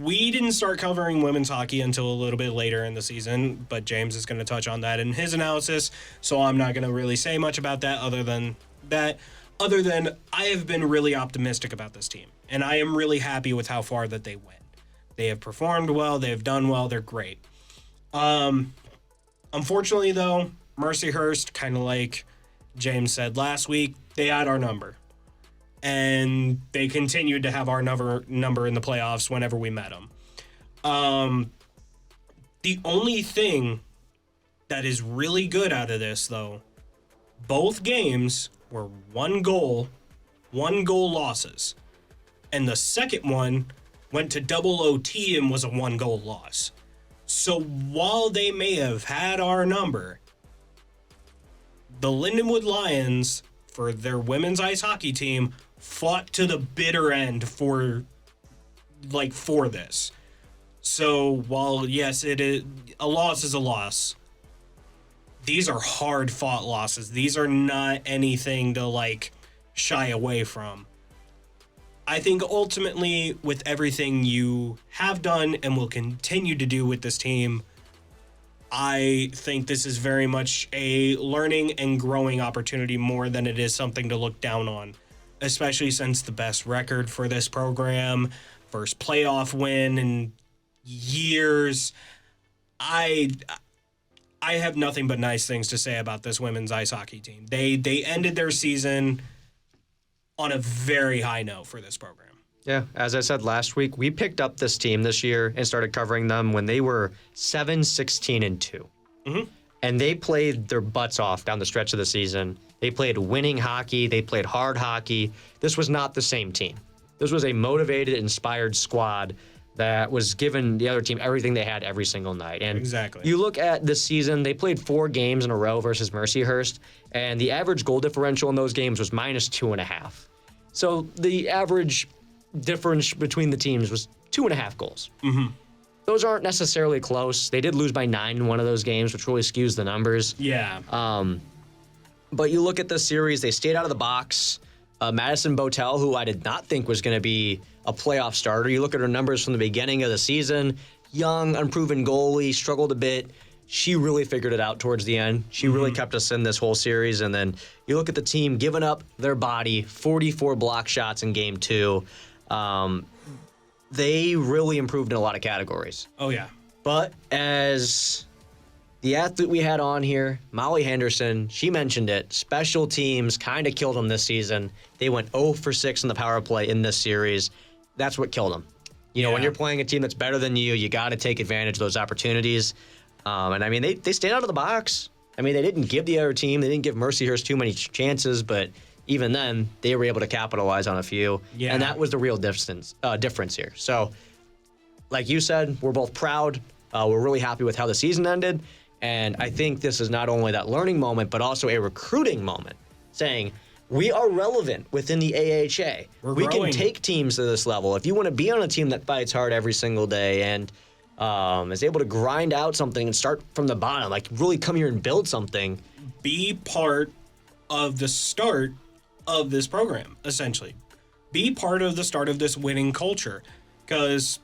we didn't start covering women's hockey until a little bit later in the season, but James is going to touch on that in his analysis, so I'm not going to really say much about that other than I have been really optimistic about this team, and I am really happy with how far that they went. They have performed well, they have done well, they're great. Unfortunately, though, Mercyhurst, kind of like James said last week, they had our number. And they continued to have our number in the playoffs whenever we met them. The only thing that is really good out of this, though, both games were 1 goal losses. And the second one went to double OT and was a 1-goal loss. So while they may have had our number, the Lindenwood Lions, for their women's ice hockey team, fought to the bitter end for this. So while, yes, it is a loss is a loss, these are hard fought losses. These are not anything to shy away from. I think ultimately, with everything you have done and will continue to do with this team, I think this is very much a learning and growing opportunity more than it is something to look down on, especially since the best record for this program, first playoff win in years. I have nothing but nice things to say about this women's ice hockey team. They ended their season on a very high note for this program. Yeah, as I said last week, we picked up this team this year and started covering them when they were 7-16-2. Mm-hmm. And they played their butts off down the stretch of the season. They played winning hockey. They played hard hockey. This was not the same team. This was a motivated, inspired squad that was giving the other team everything they had every single night. And exactly. You look at this season, they played 4 games in a row versus Mercyhurst, and the average goal differential in those games was -2.5. So the average difference between the teams was 2.5 goals. Mm-hmm. Those aren't necessarily close. They did lose by 9 in one of those games, which really skews the numbers. Yeah. But you look at this series, they stayed out of the box. Madison Botel, who I did not think was going to be a playoff starter. You look at her numbers from the beginning of the season, young, unproven goalie, struggled a bit. She really figured it out towards the end. She really kept us in this whole series. And then you look at the team giving up their body, 44 block shots in game 2. They really improved in a lot of categories. Oh, yeah. But as the athlete we had on here, Molly Henderson, she mentioned it. Special teams kind of killed them this season. They went 0 for 6 in the power play in this series. That's what killed them. When you're playing a team that's better than you got to take advantage of those opportunities. And I mean, they stayed out of the box. I mean, they didn't give the other team, they didn't give Mercyhurst too many chances, but even then, they were able to capitalize on a few. Yeah. And that was the real difference here. So, like you said, we're both proud. We're really happy with how the season ended. And I think this is not only that learning moment, but also a recruiting moment, saying we are relevant within the AHA. We can take teams to this level. If you want to be on a team that fights hard every single day and is able to grind out something and start from the bottom, really come here and build something. Be part of the start of this program, essentially. Be part of the start of this winning culture. Because,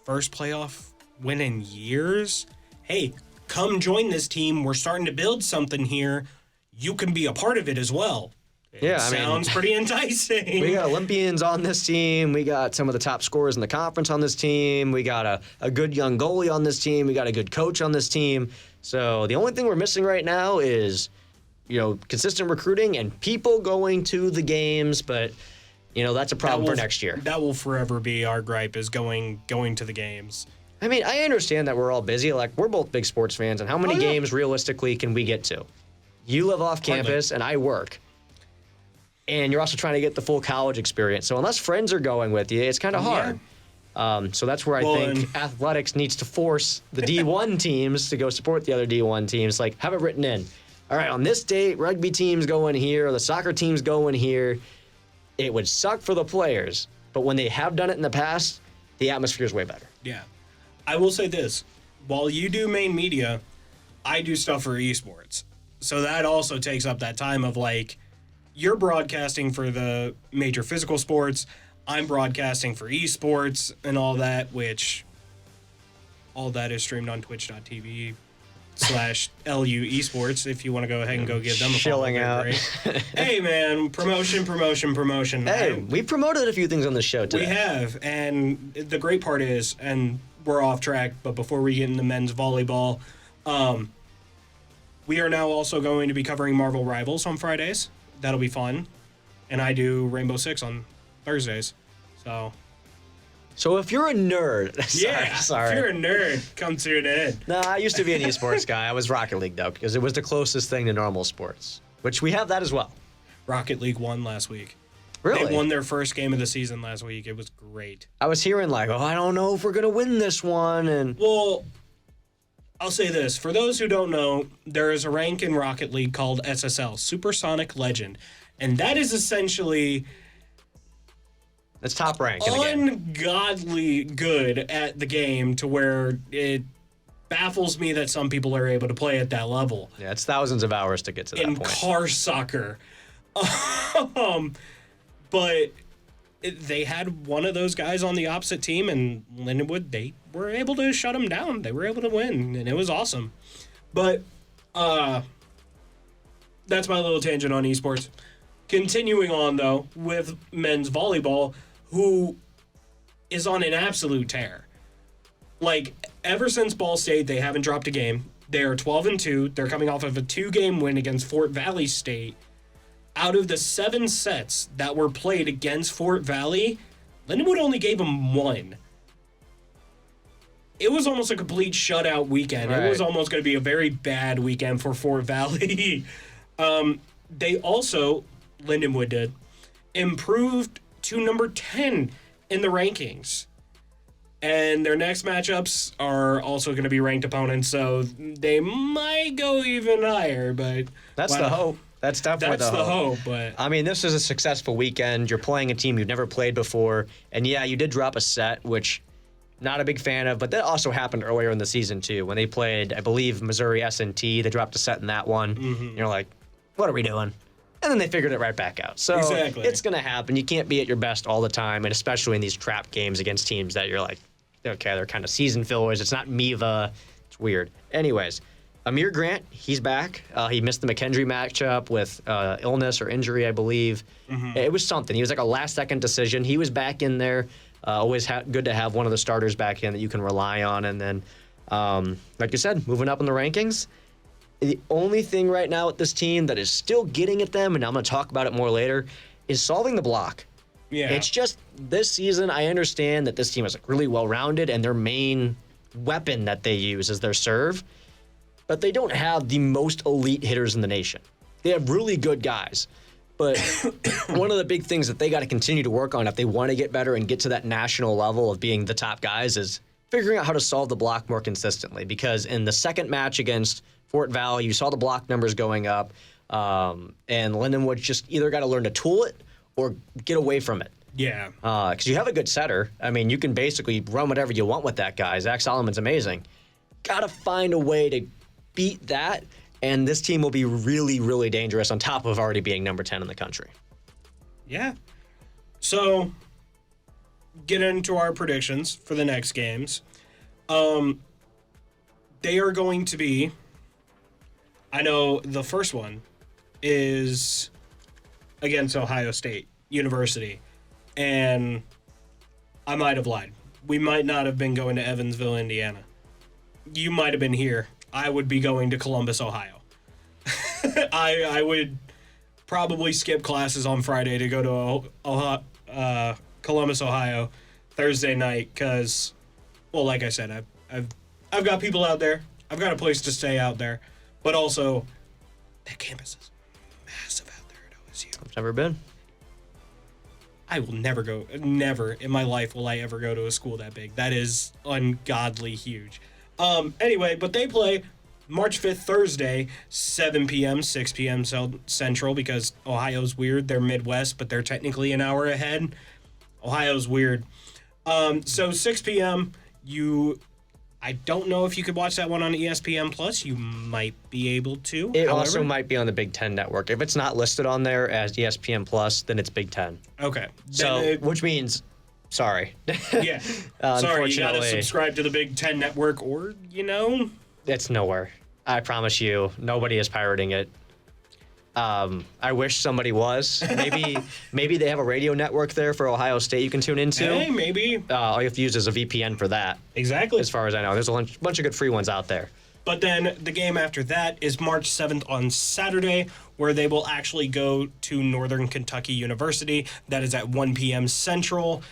first playoff win in years. Hey, come join this team. We're starting to build something here. You can be a part of it as well. Yeah, Sounds pretty enticing. We got Olympians on this team. We got some of the top scorers in the conference on this team. We got a good young goalie on this team. We got a good coach on this team. So the only thing we're missing right now is, consistent recruiting and people going to the games. But, that's a problem for next year. That will forever be our gripe, is going to the games. I mean, I understand that we're all busy. Like, we're both big sports fans. And how many games realistically can we get to? You live off campus and I work. And you're also trying to get the full college experience. So unless friends are going with you, it's kind of hard. So that's where I think athletics needs to force the D1 teams to go support the other D1 teams. Like, have it written in. All right, on this date, rugby team's going here, the soccer team's going here. It would suck for the players, but when they have done it in the past, the atmosphere is way better. Yeah. I will say this. While you do main media, I do stuff for esports. So that also takes up that time of, like, you're broadcasting for the major physical sports. I'm broadcasting for esports and all that, which all that is streamed on twitch.tv/LU esports. If you want to go ahead and go give them a follow. Chilling out. Hey, man, promotion. Hey, we promoted a few things on the show today. We have, and the great part is, and we're off track, but before we get into men's volleyball, we are now also going to be covering Marvel Rivals on Fridays. That'll be fun. And I do Rainbow Six on Thursdays. So if you're a nerd, sorry. If you're a nerd, come tune in. No, I used to be an esports guy. I was Rocket League, though, because it was the closest thing to normal sports, which we have that as well. Rocket League won last week. Really? They won their first game of the season last week. It was great. I was hearing like, I don't know if we're going to win this one. Well, I'll say this. For those who don't know, there is a rank in Rocket League called SSL, Supersonic Legend. And that is essentially... It's top rank in the game. Ungodly good at the game to where it baffles me that some people are able to play at that level. Yeah, it's thousands of hours to get to that point. In car soccer. But they had one of those guys on the opposite team, and Lindenwood, they were able to shut him down. They were able to win, and it was awesome. But that's my little tangent on esports. Continuing on, though, with men's volleyball, who is on an absolute tear. Like, ever since Ball State, they haven't dropped a game. They are 12-2. They're coming off of a 2-game win against Fort Valley State. Out of the 7 sets that were played against Fort Valley, Lindenwood only gave them 1. It was almost a complete shutout weekend. Right. It was almost going to be a very bad weekend for Fort Valley. They also, Lindenwood did, improved to number 10 in the rankings. And their next matchups are also going to be ranked opponents, so they might go even higher, but... That's the hope. That's definitely the hope. But I mean, this is a successful weekend. You're playing a team you've never played before. And yeah, you did drop a set, which not a big fan of, but that also happened earlier in the season too. When they played, I believe, Missouri S&T, they dropped a set in that one. Mm-hmm. You're like, what are we doing? And then they figured it right back out. So It's going to happen. You can't be at your best all the time, and especially in these trap games against teams that you're like, okay, they're kind of season fillers. It's not MIVA. It's weird. Anyways, Amir Grant, he's back. He missed the McKendree matchup with illness or injury, I believe. Mm-hmm. It was something. He was like a last-second decision. He was back in there. Always good to have one of the starters back in that you can rely on. And then, like you said, moving up in the rankings. The only thing right now with this team that is still getting at them, and I'm going to talk about it more later, is solving the block. Yeah. It's just this season, I understand that this team is like really well-rounded, and their main weapon that they use is their serve. But they don't have the most elite hitters in the nation. They have really good guys. But one of the big things that they got to continue to work on if they want to get better and get to that national level of being the top guys is figuring out how to solve the block more consistently. Because in the second match against Fort Valley, you saw the block numbers going up. And Lindenwood just either got to learn to tool it or get away from it. Yeah. Because you have a good setter. I mean, you can basically run whatever you want with that guy. Zach Solomon's amazing. Got to find a way to beat that, and this team will be really, really dangerous on top of already being number 10 in the country. Yeah. So, get into our predictions for the next games. They are going to be, I know the first one is against Ohio State University, and I might have lied. We might not have been going to Evansville, Indiana. You might have been here. I would be going to Columbus, Ohio. I would probably skip classes on Friday to go to Columbus, Ohio, Thursday night because, well, like I said, I've got people out there. I've got a place to stay out there, but also that campus is massive out there at OSU. I've never been. I will never in my life will I ever go to a school that big. That is ungodly huge. Anyway, but they play March 5th, Thursday, 7 p.m., 6 p.m. Central, because Ohio's weird. They're Midwest, but they're technically an hour ahead. Ohio's weird. So 6 p.m., I don't know if you could watch that one on ESPN Plus. You might be able to. It also might be on the Big Ten Network. If it's not listed on there as ESPN Plus, then it's Big Ten. Okay. So, which means, sorry. Yeah. Sorry, you gotta subscribe to the Big Ten Network or, It's nowhere. I promise you, nobody is pirating it. I wish somebody was. Maybe they have a radio network there for Ohio State you can tune into. Hey, maybe. All you have to use is a VPN for that. Exactly. As far as I know. There's a bunch of good free ones out there. But then the game after that is March 7th on Saturday, where they will actually go to Northern Kentucky University. That is at 1 p.m. Central.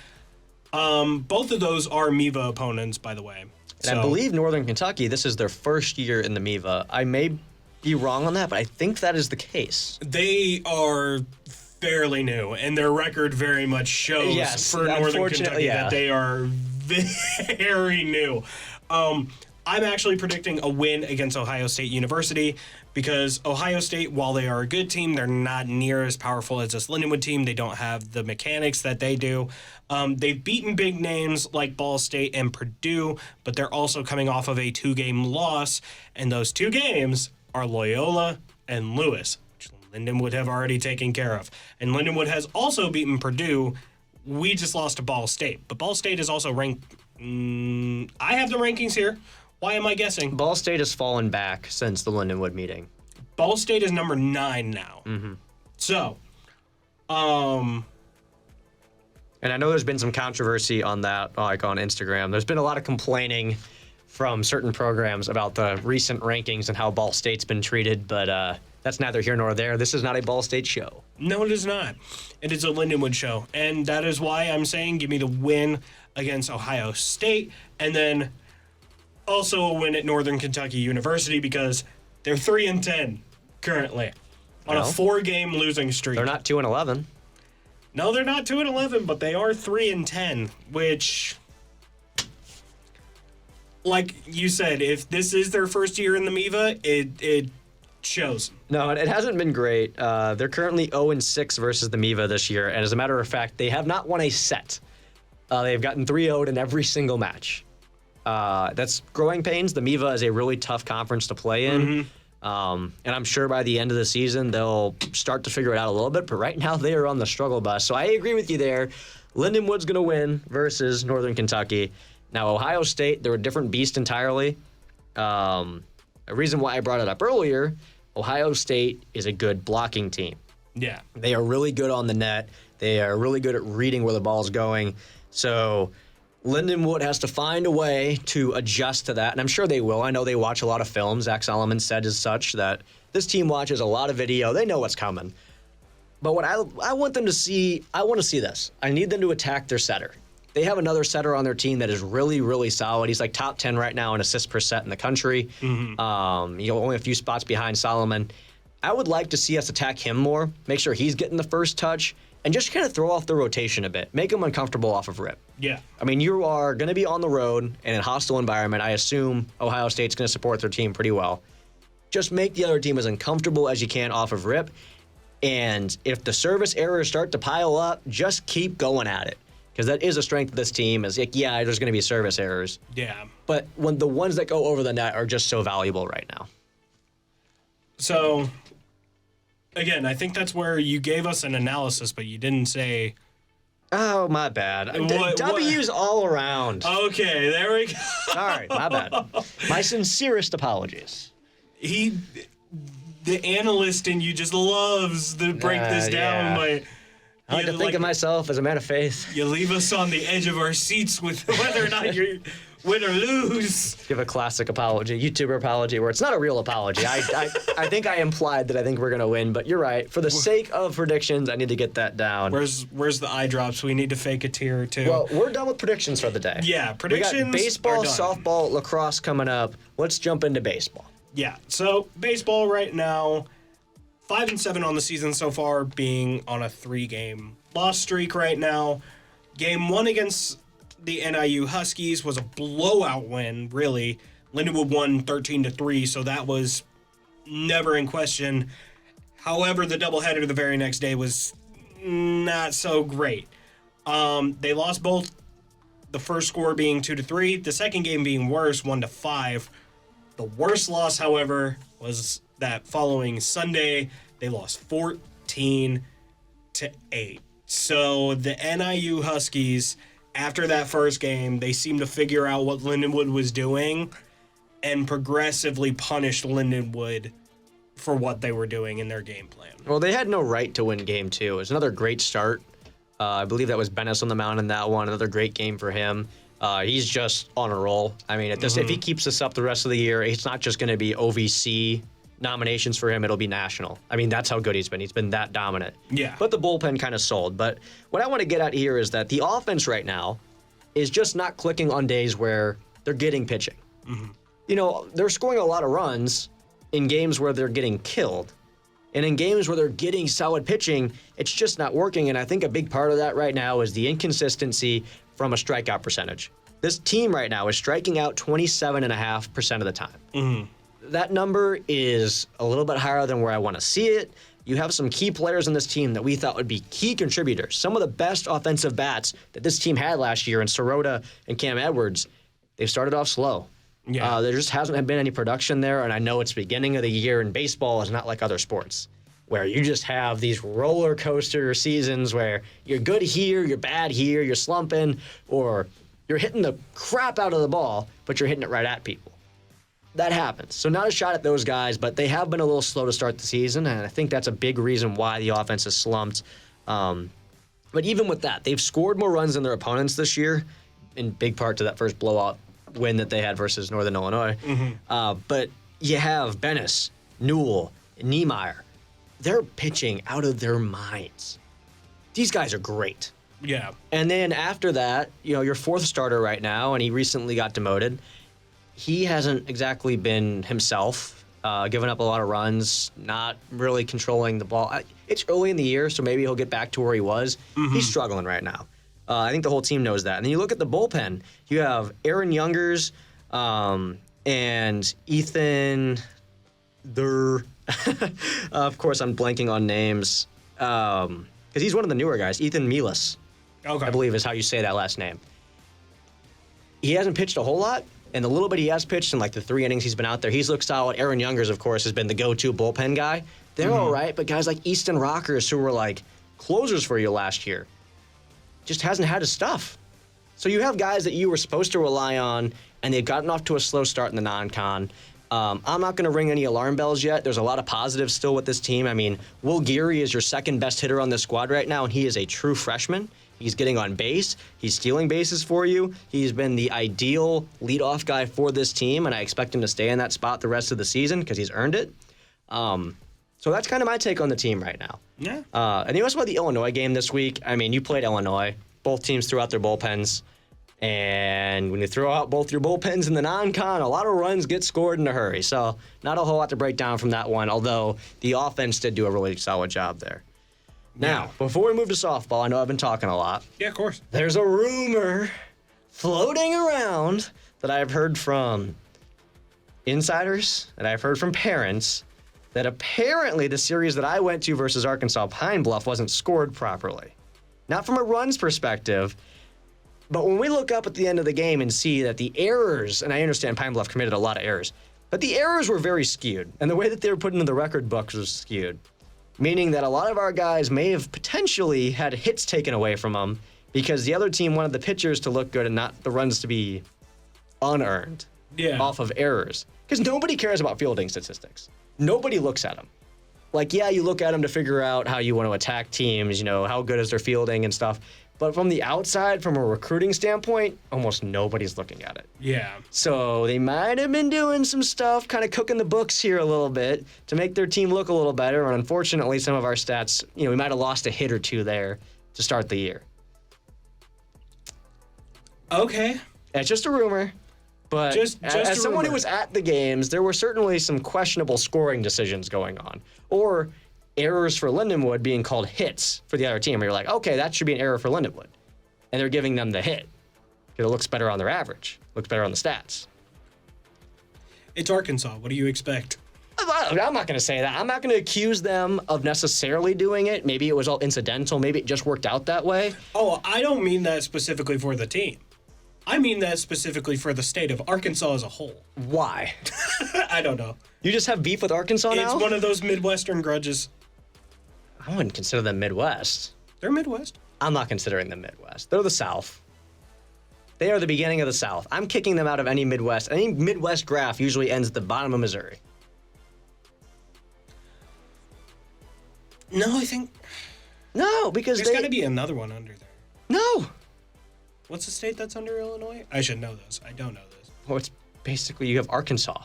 Both of those are MIVA opponents, by the way. And I believe Northern Kentucky, this is their first year in the MIVA. I may be wrong on that, but I think that is the case. They are fairly new, and their record very much shows for Northern Kentucky that they are very new. I'm actually predicting a win against Ohio State University because Ohio State, while they are a good team, they're not near as powerful as this Lindenwood team. They don't have the mechanics that they do. They've beaten big names like Ball State and Purdue, but they're also coming off of a 2-game loss, and those 2 games are Loyola and Lewis, which Lindenwood have already taken care of. And Lindenwood has also beaten Purdue. We just lost to Ball State, but Ball State is also ranked. I have the rankings here. Why am I guessing? Ball State has fallen back since the Lindenwood meeting. Ball State is number 9 now. Mm-hmm. So, and I know there's been some controversy on that, like on Instagram. There's been a lot of complaining from certain programs about the recent rankings and how Ball State's been treated, but that's neither here nor there. This is not a Ball State show. No, it is not. It is a Lindenwood show, and that is why I'm saying give me the win against Ohio State, and then also a win at Northern Kentucky University because they're 3-10 currently on a 4-game losing streak. They're not 2-11. No, they're not 2-11, but they are 3-10, which, like you said, if this is their first year in the MIVA, it shows. No, it hasn't been great. They're currently 0-6 versus the MIVA this year, and as a matter of fact, they have not won a set. They've gotten 3-0'd in every single match. That's growing pains. The MIVA is a really tough conference to play in. Mm-hmm. And I'm sure by the end of the season, they'll start to figure it out a little bit. But right now, they are on the struggle bus. So I agree with you there. Lindenwood's going to win versus Northern Kentucky. Now, Ohio State, they're a different beast entirely. A reason why I brought it up earlier, Ohio State is a good blocking team. Yeah. They are really good on the net. They are really good at reading where the ball's going. So Lindenwood has to find a way to adjust to that, and I'm sure they will. I know they watch a lot of films. Zach Solomon said as such that this team watches a lot of video. They know what's coming. But what I want them to see, I want to see this. I need them to attack their setter. They have another setter on their team that is really, really solid. He's like top 10 right now in assists per set in the country. Mm-hmm. Only a few spots behind Solomon. I would like to see us attack him more, make sure he's getting the first touch, and just kind of throw off the rotation a bit. Make them uncomfortable off of rip. Yeah. I mean, you are going to be on the road in a hostile environment. I assume Ohio State's going to support their team pretty well. Just make the other team as uncomfortable as you can off of rip. And if the service errors start to pile up, just keep going at it. Because that is a strength of this team is, like, yeah, there's going to be service errors. Yeah. But when the ones that go over the net are just so valuable right now. So, again, I think that's where you gave us an analysis, but you didn't say... Oh, my bad. W's all around. Okay, there we go. Sorry, my bad. My sincerest apologies. the analyst in you just loves to break this down. Yeah. I like to think of myself as a man of faith. You leave us on the edge of our seats with whether or not you win or lose. Give a classic apology, YouTuber apology, where it's not a real apology. I think I implied that I think we're going to win, but you're right. For the sake of predictions, I need to get that down. Where's the eye drops? We need to fake a tear or two. Well, we're done with predictions for the day. Yeah, predictions. We got baseball, are done. softball, lacrosse coming up. Let's jump into baseball. Yeah, so baseball right now, 5-7 on the season so far, being on a 3-game loss streak right now. Game 1 against the NIU Huskies was a blowout win, really. Lindenwood won 13-3, so that was never in question. However, the doubleheader the very next day was not so great. They lost both, the first score being 2-3, the second game being worse, 1-5. The worst loss, however, was that following Sunday. They lost 14-8. So the NIU Huskies, after that first game, they seemed to figure out what Lindenwood was doing and progressively punished Lindenwood for what they were doing in their game plan. Well, they had no right to win game 2. It was another great start. I believe that was Bennis on the mound in that one. Another great game for him. He's just on a roll. I mean, if he keeps this up the rest of the year, it's not just going to be OVC nominations for him. It'll be national. I mean, that's how good he's been. He's been that dominant. Yeah. But the bullpen kind of sold. But what I want to get at here is that the offense right now is just not clicking on days where they're getting pitching. You know, they're scoring a lot of runs in games where they're getting killed. And in games where they're getting solid pitching, it's just not working. And I think a big part of that right now is the inconsistency from a strikeout percentage. This team right now is striking out 27.5% of the time. That number is a little bit higher than where I want to see it. You have some key players on this team that we thought would be key contributors. Some of the best offensive bats that this team had last year in Sirota and Cam Edwards, they've started off slow. Yeah. There just hasn't been any production there, and I know it's beginning of the year, and baseball is not like other sports, where you just have these roller coaster seasons where you're good here, you're bad here, you're slumping, or you're hitting the crap out of the ball, but you're hitting it right at people. That happens. So not a shot at those guys, but they have been a little slow to start the season, and I think that's a big reason why the offense has slumped. But even with that, they've scored more runs than their opponents this year, in big part to that first blowout win that they had versus Northern Illinois. But you have Bennis, Newell, Niemeyer. They're pitching out of their minds. These guys are great. Yeah. And then after that, you know, your fourth starter right now, and he recently got demoted, he hasn't exactly been himself, giving up a lot of runs, not really controlling the ball. It's early in the year, so maybe he'll get back to where he was. He's struggling right now. I think the whole team knows that. And then you look at the bullpen. You have Aaron Youngers and Ethan of course, I'm blanking on names because he's one of the newer guys. Ethan Milas, I believe is how you say that last name. He hasn't pitched a whole lot, and the little bit he has pitched in like the 3 innings he's been out there, he's looked solid. Aaron Youngers, of course, has been the go-to bullpen guy. They're all right, but guys like Easton Rockers, who were like closers for you last year, just hasn't had his stuff. So you have guys that you were supposed to rely on, and they've gotten off to a slow start in the non-con. I'm not going to ring any alarm bells yet. There's a lot of positives still with this team. I mean, Will Geary is your second best hitter on this squad right now, and he is a true freshman. He's getting on base. He's stealing bases for you. He's been the ideal leadoff guy for this team, and I expect him to stay in that spot the rest of the season because he's earned it. So that's kind of my take on the team right now. Yeah. And you asked about the Illinois game this week. I mean, you played Illinois. Both teams threw out their bullpens. And when you throw out both your bullpens in the non-con, a lot of runs get scored in a hurry. So not a whole lot to break down from that one, although the offense did do a really solid job there. Now, before we move to softball, I know I've been talking a lot. Yeah, of course. There's a rumor floating around that I've heard from insiders, that I've heard from parents, that apparently the series that I went to versus Arkansas Pine Bluff wasn't scored properly. Not from a runs perspective, but when we look up at the end of the game and see that the errors, and I understand Pine Bluff committed a lot of errors, but the errors were very skewed, and the way that they were put into the record books was skewed, meaning that a lot of our guys may have potentially had hits taken away from them because the other team wanted the pitchers to look good and not the runs to be unearned off of errors. Because nobody cares about fielding statistics. Nobody looks at them. Like, yeah, you look at them to figure out how you want to attack teams, how good is their fielding and stuff. But from the outside, from a recruiting standpoint, almost nobody's looking at it. Yeah. So they might have been doing some stuff, kind of cooking the books here a little bit to make their team look a little better. And unfortunately, some of our stats, we might have lost a hit or two there to start the year. Okay. It's just a rumor. But Just as a someone rumor. who was at the games, there were certainly some questionable scoring decisions going on. Or errors for Lindenwood being called hits for the other team. Where you're like, okay, that should be an error for Lindenwood. And they're giving them the hit. It looks better on their average. Looks better on the stats. It's Arkansas. What do you expect? I'm not going to say that. I'm not going to accuse them of necessarily doing it. Maybe it was all incidental. Maybe it just worked out that way. Oh, I don't mean that specifically for the team. I mean that specifically for the state of Arkansas as a whole. Why? I don't know. You just have beef with Arkansas now? It's one of those Midwestern grudges. I wouldn't consider them Midwest. They're Midwest. I'm not considering them Midwest. They're the South. They are the beginning of the South. I'm kicking them out of any Midwest. Any Midwest graph usually ends at the bottom of Missouri. No, I think No, because there's got to be another one under there. No. What's the state that's under Illinois? I should know this. I don't know this. Well, it's basically you have Arkansas.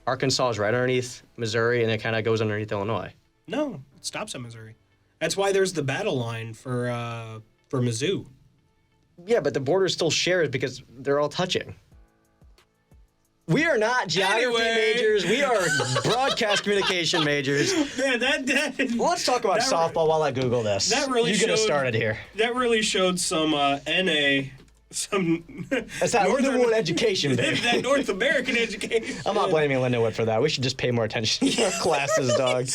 Arkansas is right underneath Missouri, and it kind of goes underneath Illinois. No, it stops at Missouri. That's why there's the battle line for Mizzou. Yeah, but the border still shares because they're all touching. We are not geography majors. We are broadcast communication majors. Man, that Well, let's talk about softball while I Google this. that really you get us showed- started here. that really showed some NA, some That's that Lindenwood education, baby. that North American education. I'm not blaming Lindenwood for that. We should just pay more attention to our classes, dog.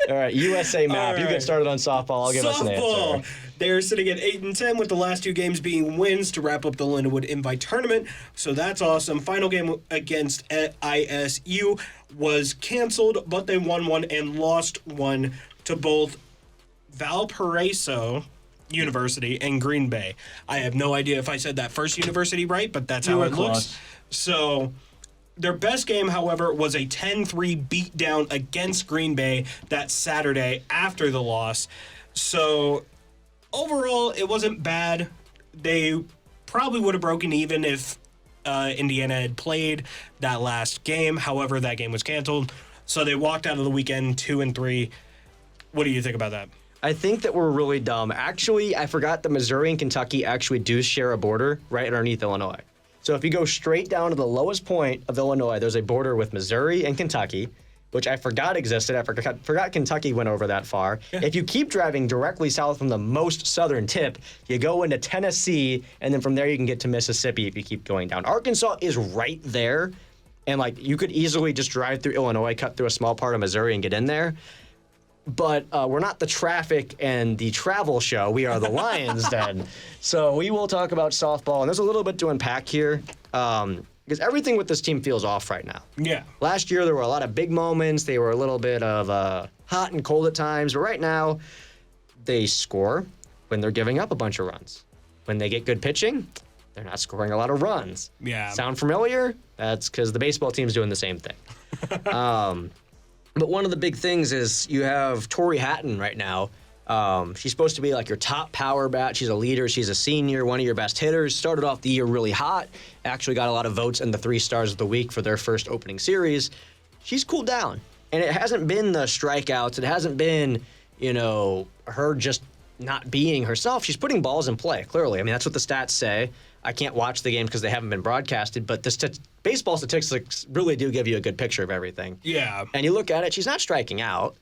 All right, USA map. All You right. get started on softball. I'll give us an Softball. answer. They're sitting at 8-10 with the last two games being wins to wrap up the Lindenwood Invite Tournament. So that's awesome. Final game against ISU was canceled, but they won one and lost one to both Valparaiso University and Green Bay. I have no idea if I said that first university right, but that's how were it looks. close. So their best game, however, was a 10-3 beatdown against Green Bay that Saturday after the loss. So overall, it wasn't bad. They probably would have broken even if Indiana had played that last game. However, that game was canceled. So they walked out of the weekend 2-3. What do you think about that? I think that we're really dumb. Actually, I forgot that Missouri and Kentucky actually do share a border right underneath Illinois. So if you go straight down to the lowest point of Illinois, there's a border with Missouri and Kentucky, which I forgot existed. I forgot Kentucky went over that far. Yeah. If you keep driving directly south from the most southern tip, you go into Tennessee, and then from there you can get to Mississippi if you keep going down. Arkansas is right there, and you could easily just drive through Illinois, cut through a small part of Missouri, and get in there. But we're not the traffic and the travel show. We are the Lions Den. So we will talk about softball, and there's a little bit to unpack here because everything with this team feels off right now. Yeah. Last year, there were a lot of big moments. They were a little bit of hot and cold at times. But right now, they score when they're giving up a bunch of runs. When they get good pitching, they're not scoring a lot of runs. Yeah. Sound familiar? That's because the baseball team's doing the same thing. But one of the big things is you have Tori Hatton right now. She's supposed to be your top power bat. She's a leader. She's a senior, one of your best hitters. Started off the year really hot. Actually got a lot of votes in the 3 Stars of the Week for their first opening series. She's cooled down. And it hasn't been the strikeouts. It hasn't been, her just not being herself. She's putting balls in play, clearly. I mean, that's what the stats say. I can't watch the game because they haven't been broadcasted, but the baseball statistics really do give you a good picture of everything. Yeah. And you look at it, she's not striking out.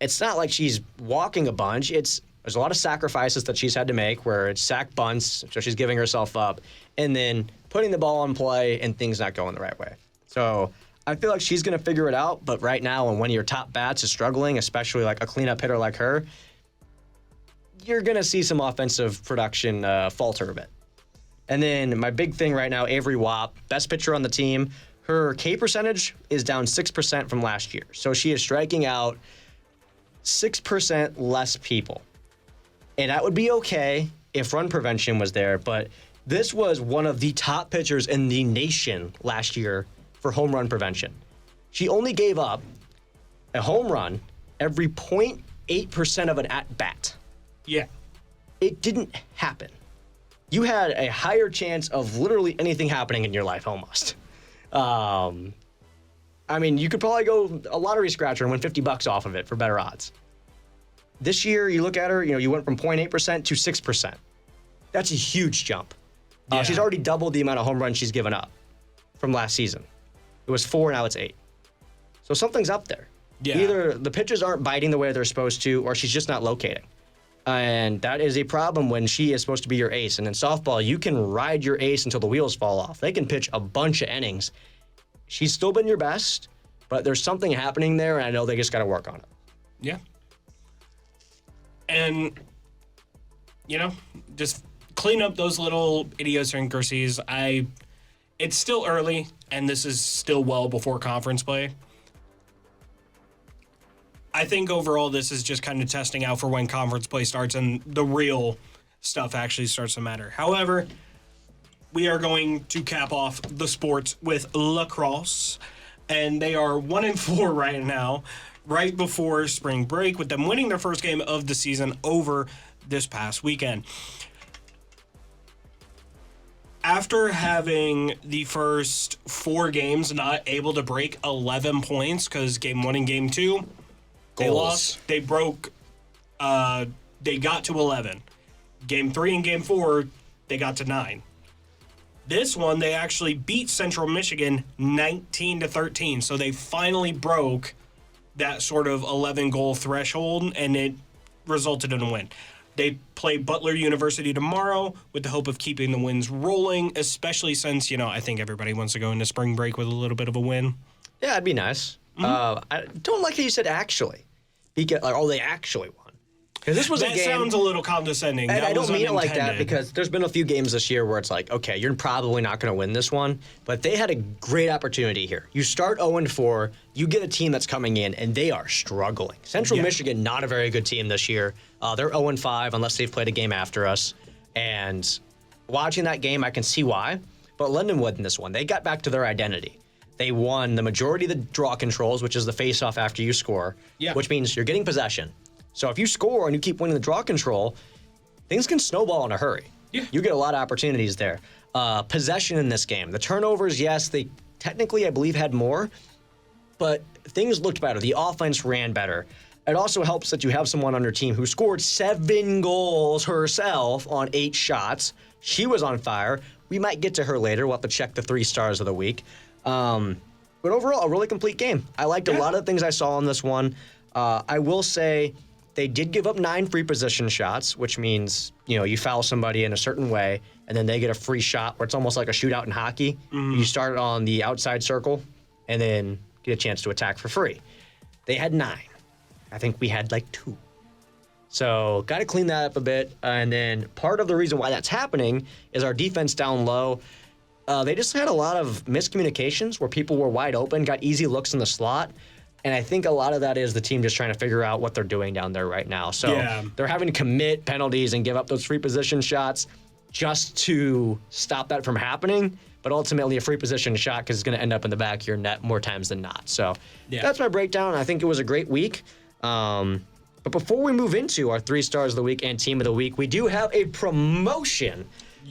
It's not like she's walking a bunch. There's a lot of sacrifices that she's had to make where it's sack bunts, so she's giving herself up, and then putting the ball in play and things not going the right way. So I feel like she's going to figure it out, but right now when one of your top bats is struggling, especially a cleanup hitter like her, you're going to see some offensive production falter a bit. And then my big thing right now, Avery Wapp, best pitcher on the team. Her K percentage is down 6% from last year. So she is striking out 6% less people. And that would be okay if run prevention was there, but this was one of the top pitchers in the nation last year for home run prevention. She only gave up a home run every 0.8% of an at-bat. Yeah. It didn't happen. You had a higher chance of literally anything happening in your life, almost. I mean, you could probably go a lottery scratcher and win $50 off of it for better odds. This year, you look at her, you went from 0.8% to 6%. That's a huge jump. Yeah. She's already doubled the amount of home runs she's given up from last season. It was 4, now it's 8. So something's up there. Yeah. Either the pitches aren't biting the way they're supposed to, or she's just not locating. And that is a problem when she is supposed to be your ace. And in softball, you can ride your ace until the wheels fall off. They can pitch a bunch of innings. She's still been your best, but there's something happening there, and I know they just got to work on it. Yeah. And, just clean up those little idiosyncrasies. It's still early, and this is still well before conference play. I think overall this is just kind of testing out for when conference play starts and the real stuff actually starts to matter. However, we are going to cap off the sports with lacrosse, and they are 1-4 right now, right before spring break, with them winning their first game of the season over this past weekend. After having the first 4 games not able to break 11 points, because game 1 and game 2, they lost. They broke. They got to 11. Game 3 and game 4, they got to 9. This one, they actually beat Central Michigan 19-13. So they finally broke that sort of 11-goal threshold, and it resulted in a win. They play Butler University tomorrow with the hope of keeping the wins rolling, especially since, I think everybody wants to go into spring break with a little bit of a win. Yeah, it'd be nice. I don't like how you said actually. Because, they actually won. Because this was a game. That sounds a little condescending. And I don't mean it like that, because there's been a few games this year where it's like, okay, you're probably not going to win this one, but they had a great opportunity here. You start 0-4, you get a team that's coming in, and they are struggling. Central Michigan, not a very good team this year. They're 0-5 unless they've played a game after us. And watching that game, I can see why. But Lindenwood in this one, they got back to their identity. They won the majority of the draw controls, which is the face-off after you score, which means you're getting possession. So if you score and you keep winning the draw control, things can snowball in a hurry. Yeah. You get a lot of opportunities there. Possession in this game. The turnovers, yes, they technically, I believe, had more, but things looked better. The offense ran better. It also helps that you have someone on your team who scored 7 goals herself on 8 shots. She was on fire. We might get to her later. We'll have to check the 3 stars of the week. But overall, a really complete game. I liked a lot of the things I saw in this one. I will say they did give up 9 free position shots, which means, you foul somebody in a certain way, and then they get a free shot where it's almost like a shootout in hockey. Mm-hmm. You start on the outside circle and then get a chance to attack for free. They had 9. I think we had 2. So got to clean that up a bit. And then part of the reason why that's happening is our defense down low. They just had a lot of miscommunications where people were wide open, got easy looks in the slot. And I think a lot of that is the team just trying to figure out what they're doing down there right now. So they're having to commit penalties and give up those free position shots just to stop that from happening. But ultimately, a free position shot because it's going to end up in the back of your net more times than not. So that's my breakdown. I think it was a great week. But before we move into our 3 stars of the week and team of the week, we do have a promotion.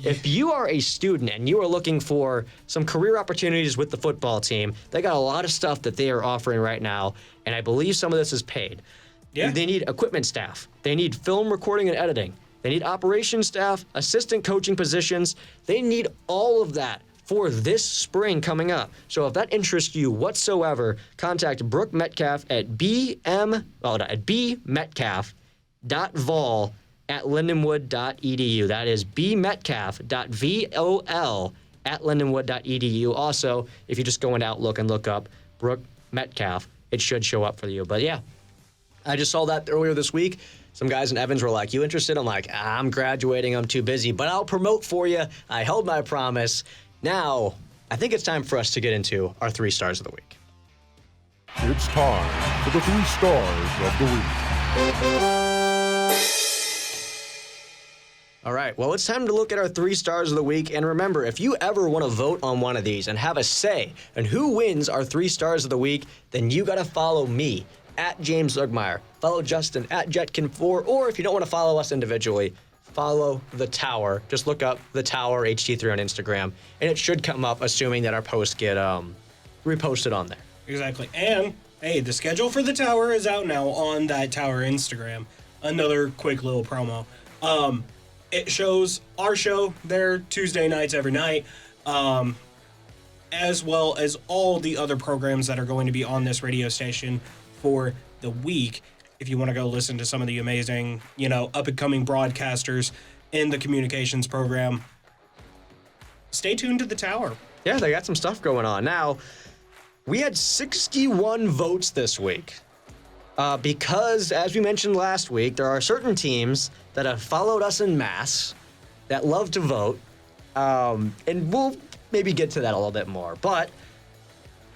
If you are a student and you are looking for some career opportunities with the football team, they got a lot of stuff that they are offering right now, and I believe some of this is paid. Yeah. They need equipment staff. They need film recording and editing. They need operations staff, assistant coaching positions. They need all of that for this spring coming up. So if that interests you whatsoever, contact Brooke Metcalf at bmetcalf.vol@lindenwood.edu. That is bmetcalf.vol@lindenwood.edu. Also, if you just go into Outlook and look up Brooke Metcalf, it should show up for you. But yeah, I just saw that earlier this week. Some guys in Evans were like, you interested? I'm like, I'm graduating, I'm too busy, but I'll promote for you. I held my promise. Now, I think it's time for us to get into our 3 stars of the week. It's time for the 3 stars of the week. All right, well, it's time to look at our 3 stars of the week. And remember, if you ever want to vote on one of these and have a say in who wins our 3 stars of the week, then you got to follow me at James Zugmeyer. Follow Justin at Jetkin4, or if you don't want to follow us individually, follow The Tower. Just look up The Tower HT3 on Instagram, and it should come up, assuming that our posts get reposted on there. Exactly. And, hey, the schedule for The Tower is out now on that Tower Instagram. Another quick little promo. It shows our show there Tuesday nights every night, as well as all the other programs that are going to be on this radio station for the week. If you want to go listen to some of the amazing, up-and-coming broadcasters in the communications program, stay tuned to The Tower. Yeah, they got some stuff going on. Now, we had 61 votes this week because, as we mentioned last week, there are certain teams that have followed us en masse that love to vote, and we'll maybe get to that a little bit more. But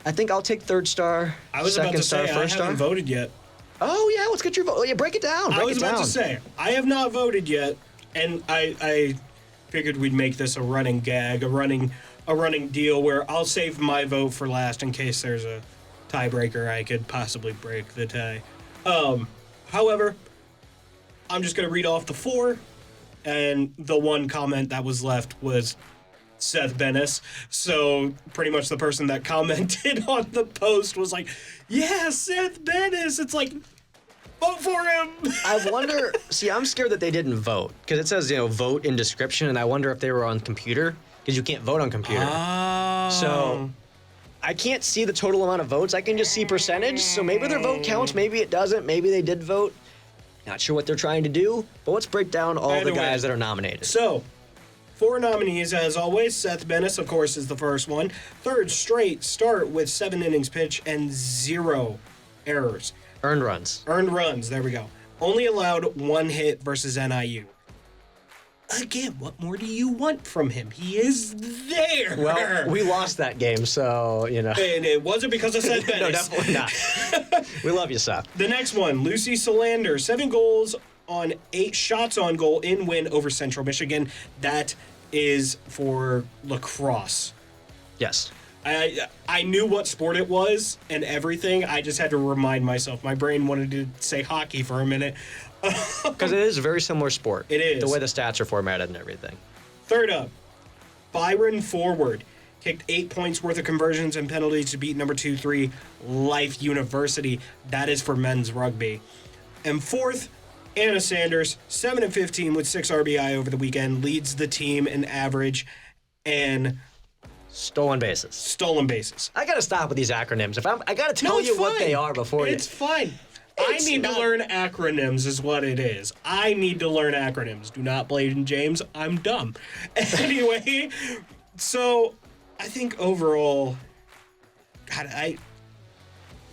I think I'll take third star, I was second about to star, say, first I star. haven't voted yet. Oh, yeah, let's get your vote. Yeah, break it down. I was about to say, I have not voted yet, and I figured we'd make this a running gag, a running deal where I'll save my vote for last in case there's a tiebreaker. I could possibly break the tie. However, I'm just going to read off the 4, and the one comment that was left was Seth Bennis. So pretty much the person that commented on the post was like, yeah, Seth Bennis. It's like, vote for him. I wonder, see, I'm scared that they didn't vote because it says, vote in description, and I wonder if they were on computer because you can't vote on computer. Oh. So I can't see the total amount of votes. I can just see percentage. So maybe their vote counts, maybe it doesn't, maybe they did vote. Not sure what they're trying to do, but let's break down all the guys that are nominated. So, 4 nominees, as always. Seth Bennis, of course, is the first one. Third straight start with 7 innings pitch and 0 errors. Earned runs. Earned runs, there we go. Only allowed 1 hit versus NIU. Again, what more do you want from him? He is there. Well, we lost that game, so, And it wasn't because of Seth Bennis. No, definitely not. We love you, Seth. The next one, Lucy Solander, 7 goals on 8 shots on goal in win over Central Michigan. That is for lacrosse. Yes. I knew what sport it was and everything. I just had to remind myself. My brain wanted to say hockey for a minute. Because it is a very similar sport. It is. The way the stats are formatted and everything. Third up, Byron Forward. Kicked 8 points worth of conversions and penalties to beat number 2-3 Life University. That is for men's rugby. And fourth, Anna Sanders, 7-15 with 6 RBI over the weekend, leads the team in average and Stolen bases. stolen bases. I gotta stop with these acronyms. I gotta tell it's you what fine. they are before It's fine. I It's need not- to learn acronyms is what it is. I need to learn acronyms. Do not blame James. I'm dumb. Anyway, so I think overall, God,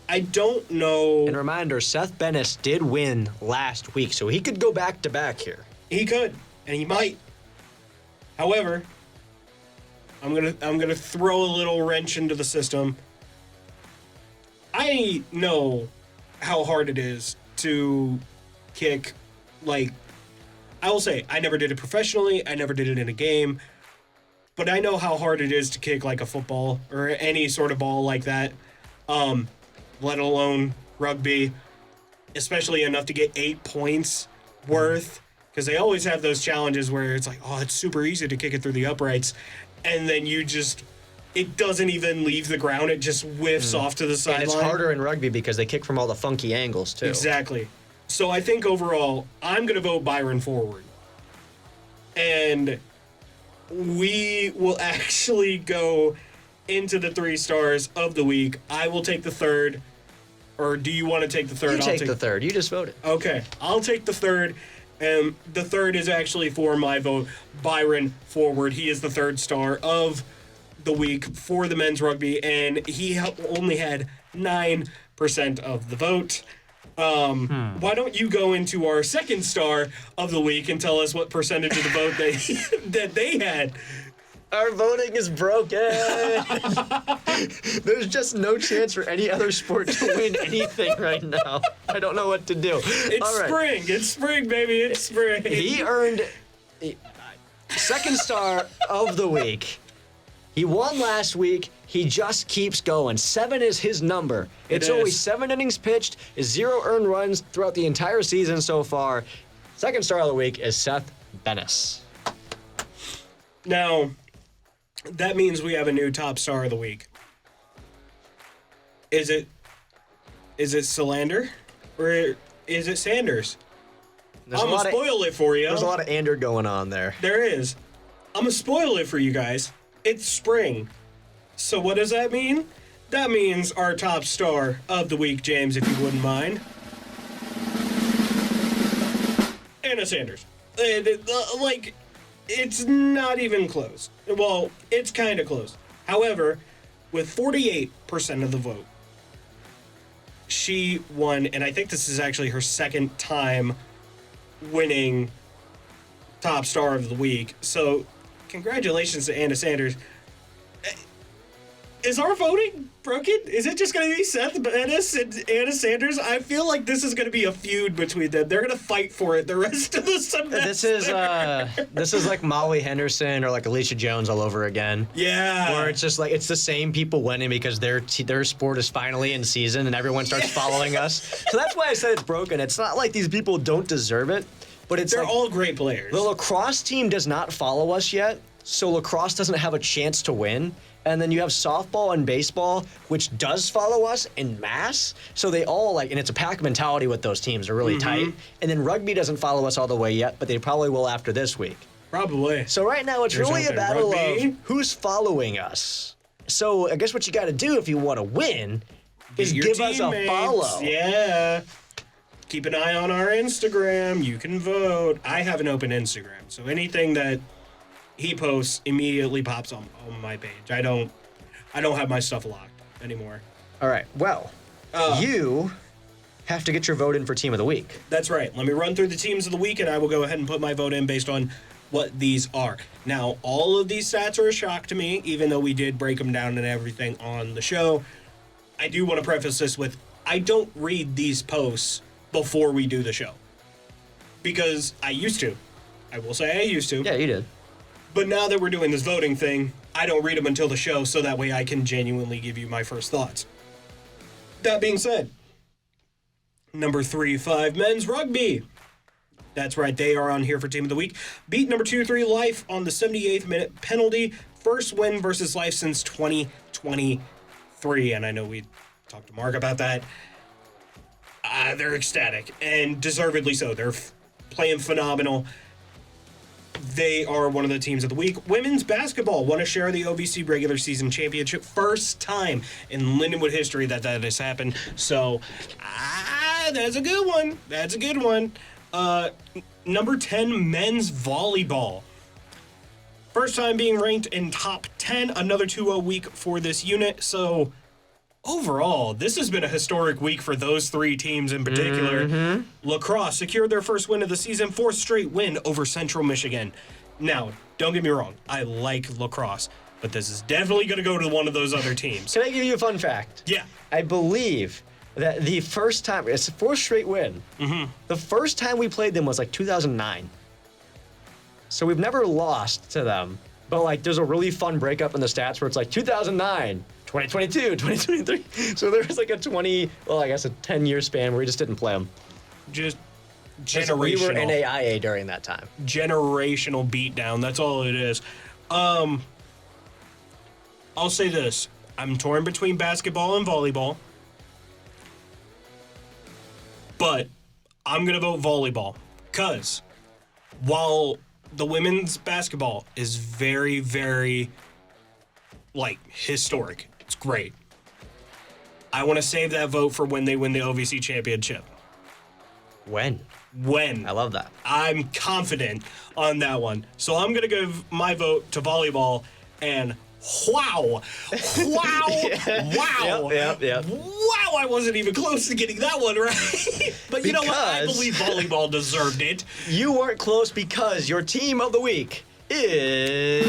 I don't know. And reminder, Seth Bennis did win last week, so he could go back to back here. He could, and he might. However, I'm gonna throw a little wrench into the system. I know how hard it is to kick, I will say, I never did it professionally, I never did it in a game, but I know how hard it is to kick like a football or any sort of ball like that, let alone rugby, especially enough to get 8 points worth, because they always have those challenges where it's like, oh, it's super easy to kick it through the uprights, and then it doesn't even leave the ground. It just whiffs off to the sideline. And it's harder in rugby because they kick from all the funky angles, too. Exactly. So I think overall, I'm going to vote Byron Forward. And we will actually go into the 3 stars of the week. I will take the third. Or do you want to take the third? You take the third. You just voted. Okay. I'll take the third. The third is actually for my vote, Byron Forward. He is the 3rd star of the week for the men's rugby, and he only had 9% of the vote. Why don't you go into our 2nd star of the week and tell us what percentage of the vote that they had? Our voting is broken. There's just no chance for any other sport to win anything right now. I don't know what to do. It's All right. spring. It's spring, baby. It's spring. He earned 2nd star of the week. He won last week. He just keeps going. 7 is his number. It's only 7 innings pitched, 0 earned runs throughout the entire season so far. Second star of the week is Seth Bennis. Now, that means we have a new top star of the week. Is it Solander or is it Sanders? I'm going to spoil it for you. There's a lot of Ander going on there. There is. I'm going to spoil it for you guys. It's spring. So what does that mean? That means our top star of the week, James, if you wouldn't mind. Anna Sanders. It's not even close. Well, it's kind of close. However, with 48% of the vote, she won, and I think this is actually her second time winning top star of the week. So, congratulations to Anna Sanders. Is our voting broken? Is it just going to be Seth Bennis and Anna Sanders? I feel like this is going to be a feud between them. They're going to fight for it the rest of the semester. This is like Molly Henderson or like Alicia Jones all over again. Yeah. Where it's just like it's the same people winning because their sport is finally in season and everyone starts following us. So that's why I said it's broken. It's not like these people don't deserve it, but they're all great players. The lacrosse team does not follow us yet, so lacrosse doesn't have a chance to win. And then you have softball and baseball, which does follow us en masse. So they all and it's a pack mentality with those teams. They're really tight. And then rugby doesn't follow us all the way yet, but they probably will after this week. Probably. So right now it's really a battle of who's following us. So I guess what you got to do if you want to win is give us a follow. Yeah. Keep an eye on our Instagram. You can vote. I have an open Instagram, so anything that he posts immediately pops on my page. I don't have my stuff locked anymore. All right. Well, you have to get your vote in for Team of the Week. That's right. Let me run through the teams of the week, and I will go ahead and put my vote in based on what these are. Now, all of these stats are a shock to me, even though we did break them down and everything on the show. I do want to preface this with, I don't read these posts before we do the show. Because I used to. I will say I used to. Yeah, you did. But now that we're doing this voting thing, I don't read them until the show, so that way I can genuinely give you my first thoughts. That being said, number 3-5 men's rugby. That's right, they are on here for Team of the Week. Beat number 2-3 Life on the 78th minute penalty. First win versus Life since 2023, and I know we talked to Mark about that. They're ecstatic, and deservedly so. They're playing phenomenal. They are one of the teams of the week. Women's basketball won a share of the OVC regular season championship. First time in Lindenwood history that has happened. So, that's a good one. That's a good one. Number 10, men's volleyball. First time being ranked in top 10. Another 2-0 week for this unit. So, overall, this has been a historic week for those three teams in particular. Lacrosse secured their first win of the season, 4th straight win over Central Michigan. Now, don't get me wrong, I like lacrosse, but this is definitely going to go to one of those other teams. Can I give you a fun fact? Yeah. I believe that the first time, it's the 4th straight win. The first time we played them was 2009. So we've never lost to them, but there's a really fun breakup in the stats where it's 2009. 2022, 2023. So there was a 10-year span where we just didn't play them. Just generational. We were NAIA during that time. Generational beatdown. That's all it is. I'll say this. I'm torn between basketball and volleyball. But I'm going to vote volleyball. Because while the women's basketball is very, very, historic. It's great. I want to save that vote for when they win the OVC championship. When? When. I love that. I'm confident on that one. So I'm going to give my vote to volleyball, and wow. Wow. Wow. Yep. Wow, I wasn't even close to getting that one right. But you know what? I believe volleyball deserved it. You weren't close because your team of the week is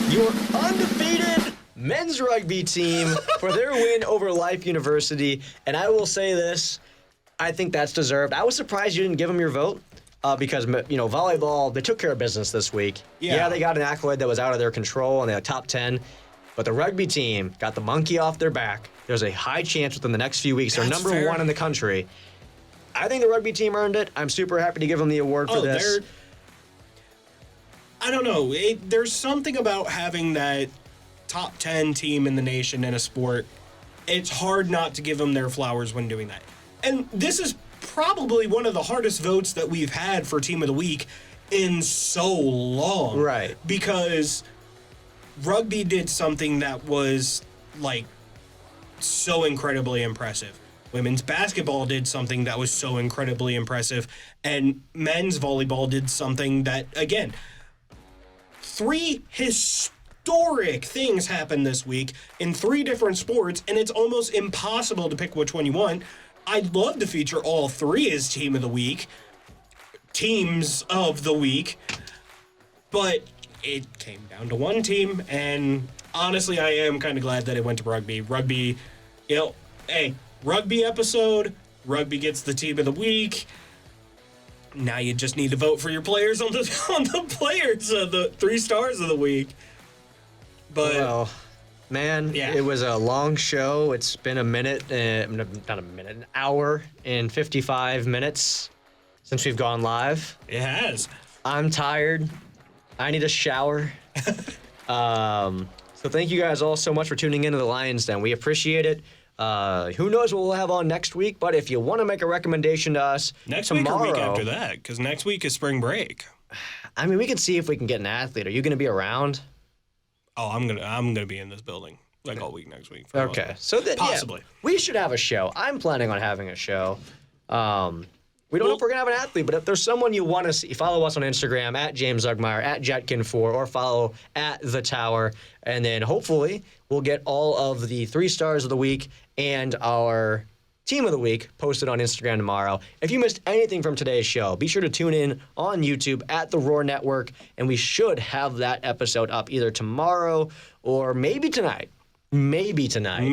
your undefeated men's rugby team for their win over Life University. And I will say this, I think that's deserved. I was surprised you didn't give them your vote, because, volleyball, they took care of business this week. Yeah. They got an accolade that was out of their control, and they had top 10. But the rugby team got the monkey off their back. There's a high chance within the next few weeks they're number fair. 1 in the country. I think the rugby team earned it. I'm super happy to give them the award for this. I don't know. There's something about having that top 10 team in the nation in a sport. It's hard not to give them their flowers when doing that. And this is probably one of the hardest votes that we've had for Team of the Week in so long. Right. Because rugby did something that was, so incredibly impressive. Women's basketball did something that was so incredibly impressive. And men's volleyball did something that, again, 3 historic things happened this week in 3 different sports, and it's almost impossible to pick which one you want. I'd love to feature all 3 as teams of the week, but it came down to one team, and honestly, I am kind of glad that it went to rugby. Rugby, rugby episode, rugby gets the team of the week. Now you just need to vote for your players on the players of the 3 stars of the week. But Well, man, It was a long show. It's been an hour and 55 minutes since we've gone live. it has. I'm tired. I need a shower. So thank you guys all so much for tuning into the Lions Den. We appreciate it. Who knows what we'll have on next week, but if you want to make a recommendation to us Next tomorrow, week or week after that, because next week is spring break. I mean, we can see if we can get an athlete. Are you going to be around? Oh, I'm gonna be in this building all week next week. For the most Okay, part. so Possibly. we should have a show. I'm planning on having a show. We don't know if we're gonna have an athlete, but if there's someone you want to see, follow us on Instagram @ James Zugmeyer, @ Jetkin4, or follow @The Tower, and then hopefully we'll get all of the 3 stars of the week and our team of the week posted on Instagram tomorrow. If you missed anything from today's show, be sure to tune in on YouTube @ The Roar Network, and we should have that episode up either tomorrow or maybe tonight. Maybe tonight.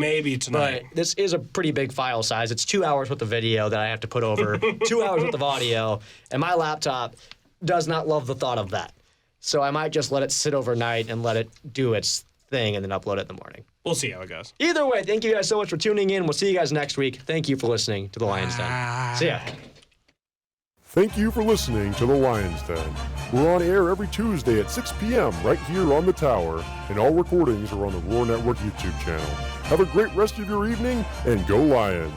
But this is a pretty big file size. It's 2 hours worth of video that I have to put over, 2 hours worth of audio, and my laptop does not love the thought of that. So I might just let it sit overnight and let it do its thing and then upload it in the morning. We'll see how it goes. Either way, thank you guys so much for tuning in. We'll see you guys next week. Thank you for listening to The Lions Den. See ya. Thank you for listening to The Lions Den. We're on air every Tuesday at 6 p.m. right here on The Tower, and all recordings are on the Roar Network YouTube channel. Have a great rest of your evening, and go Lions!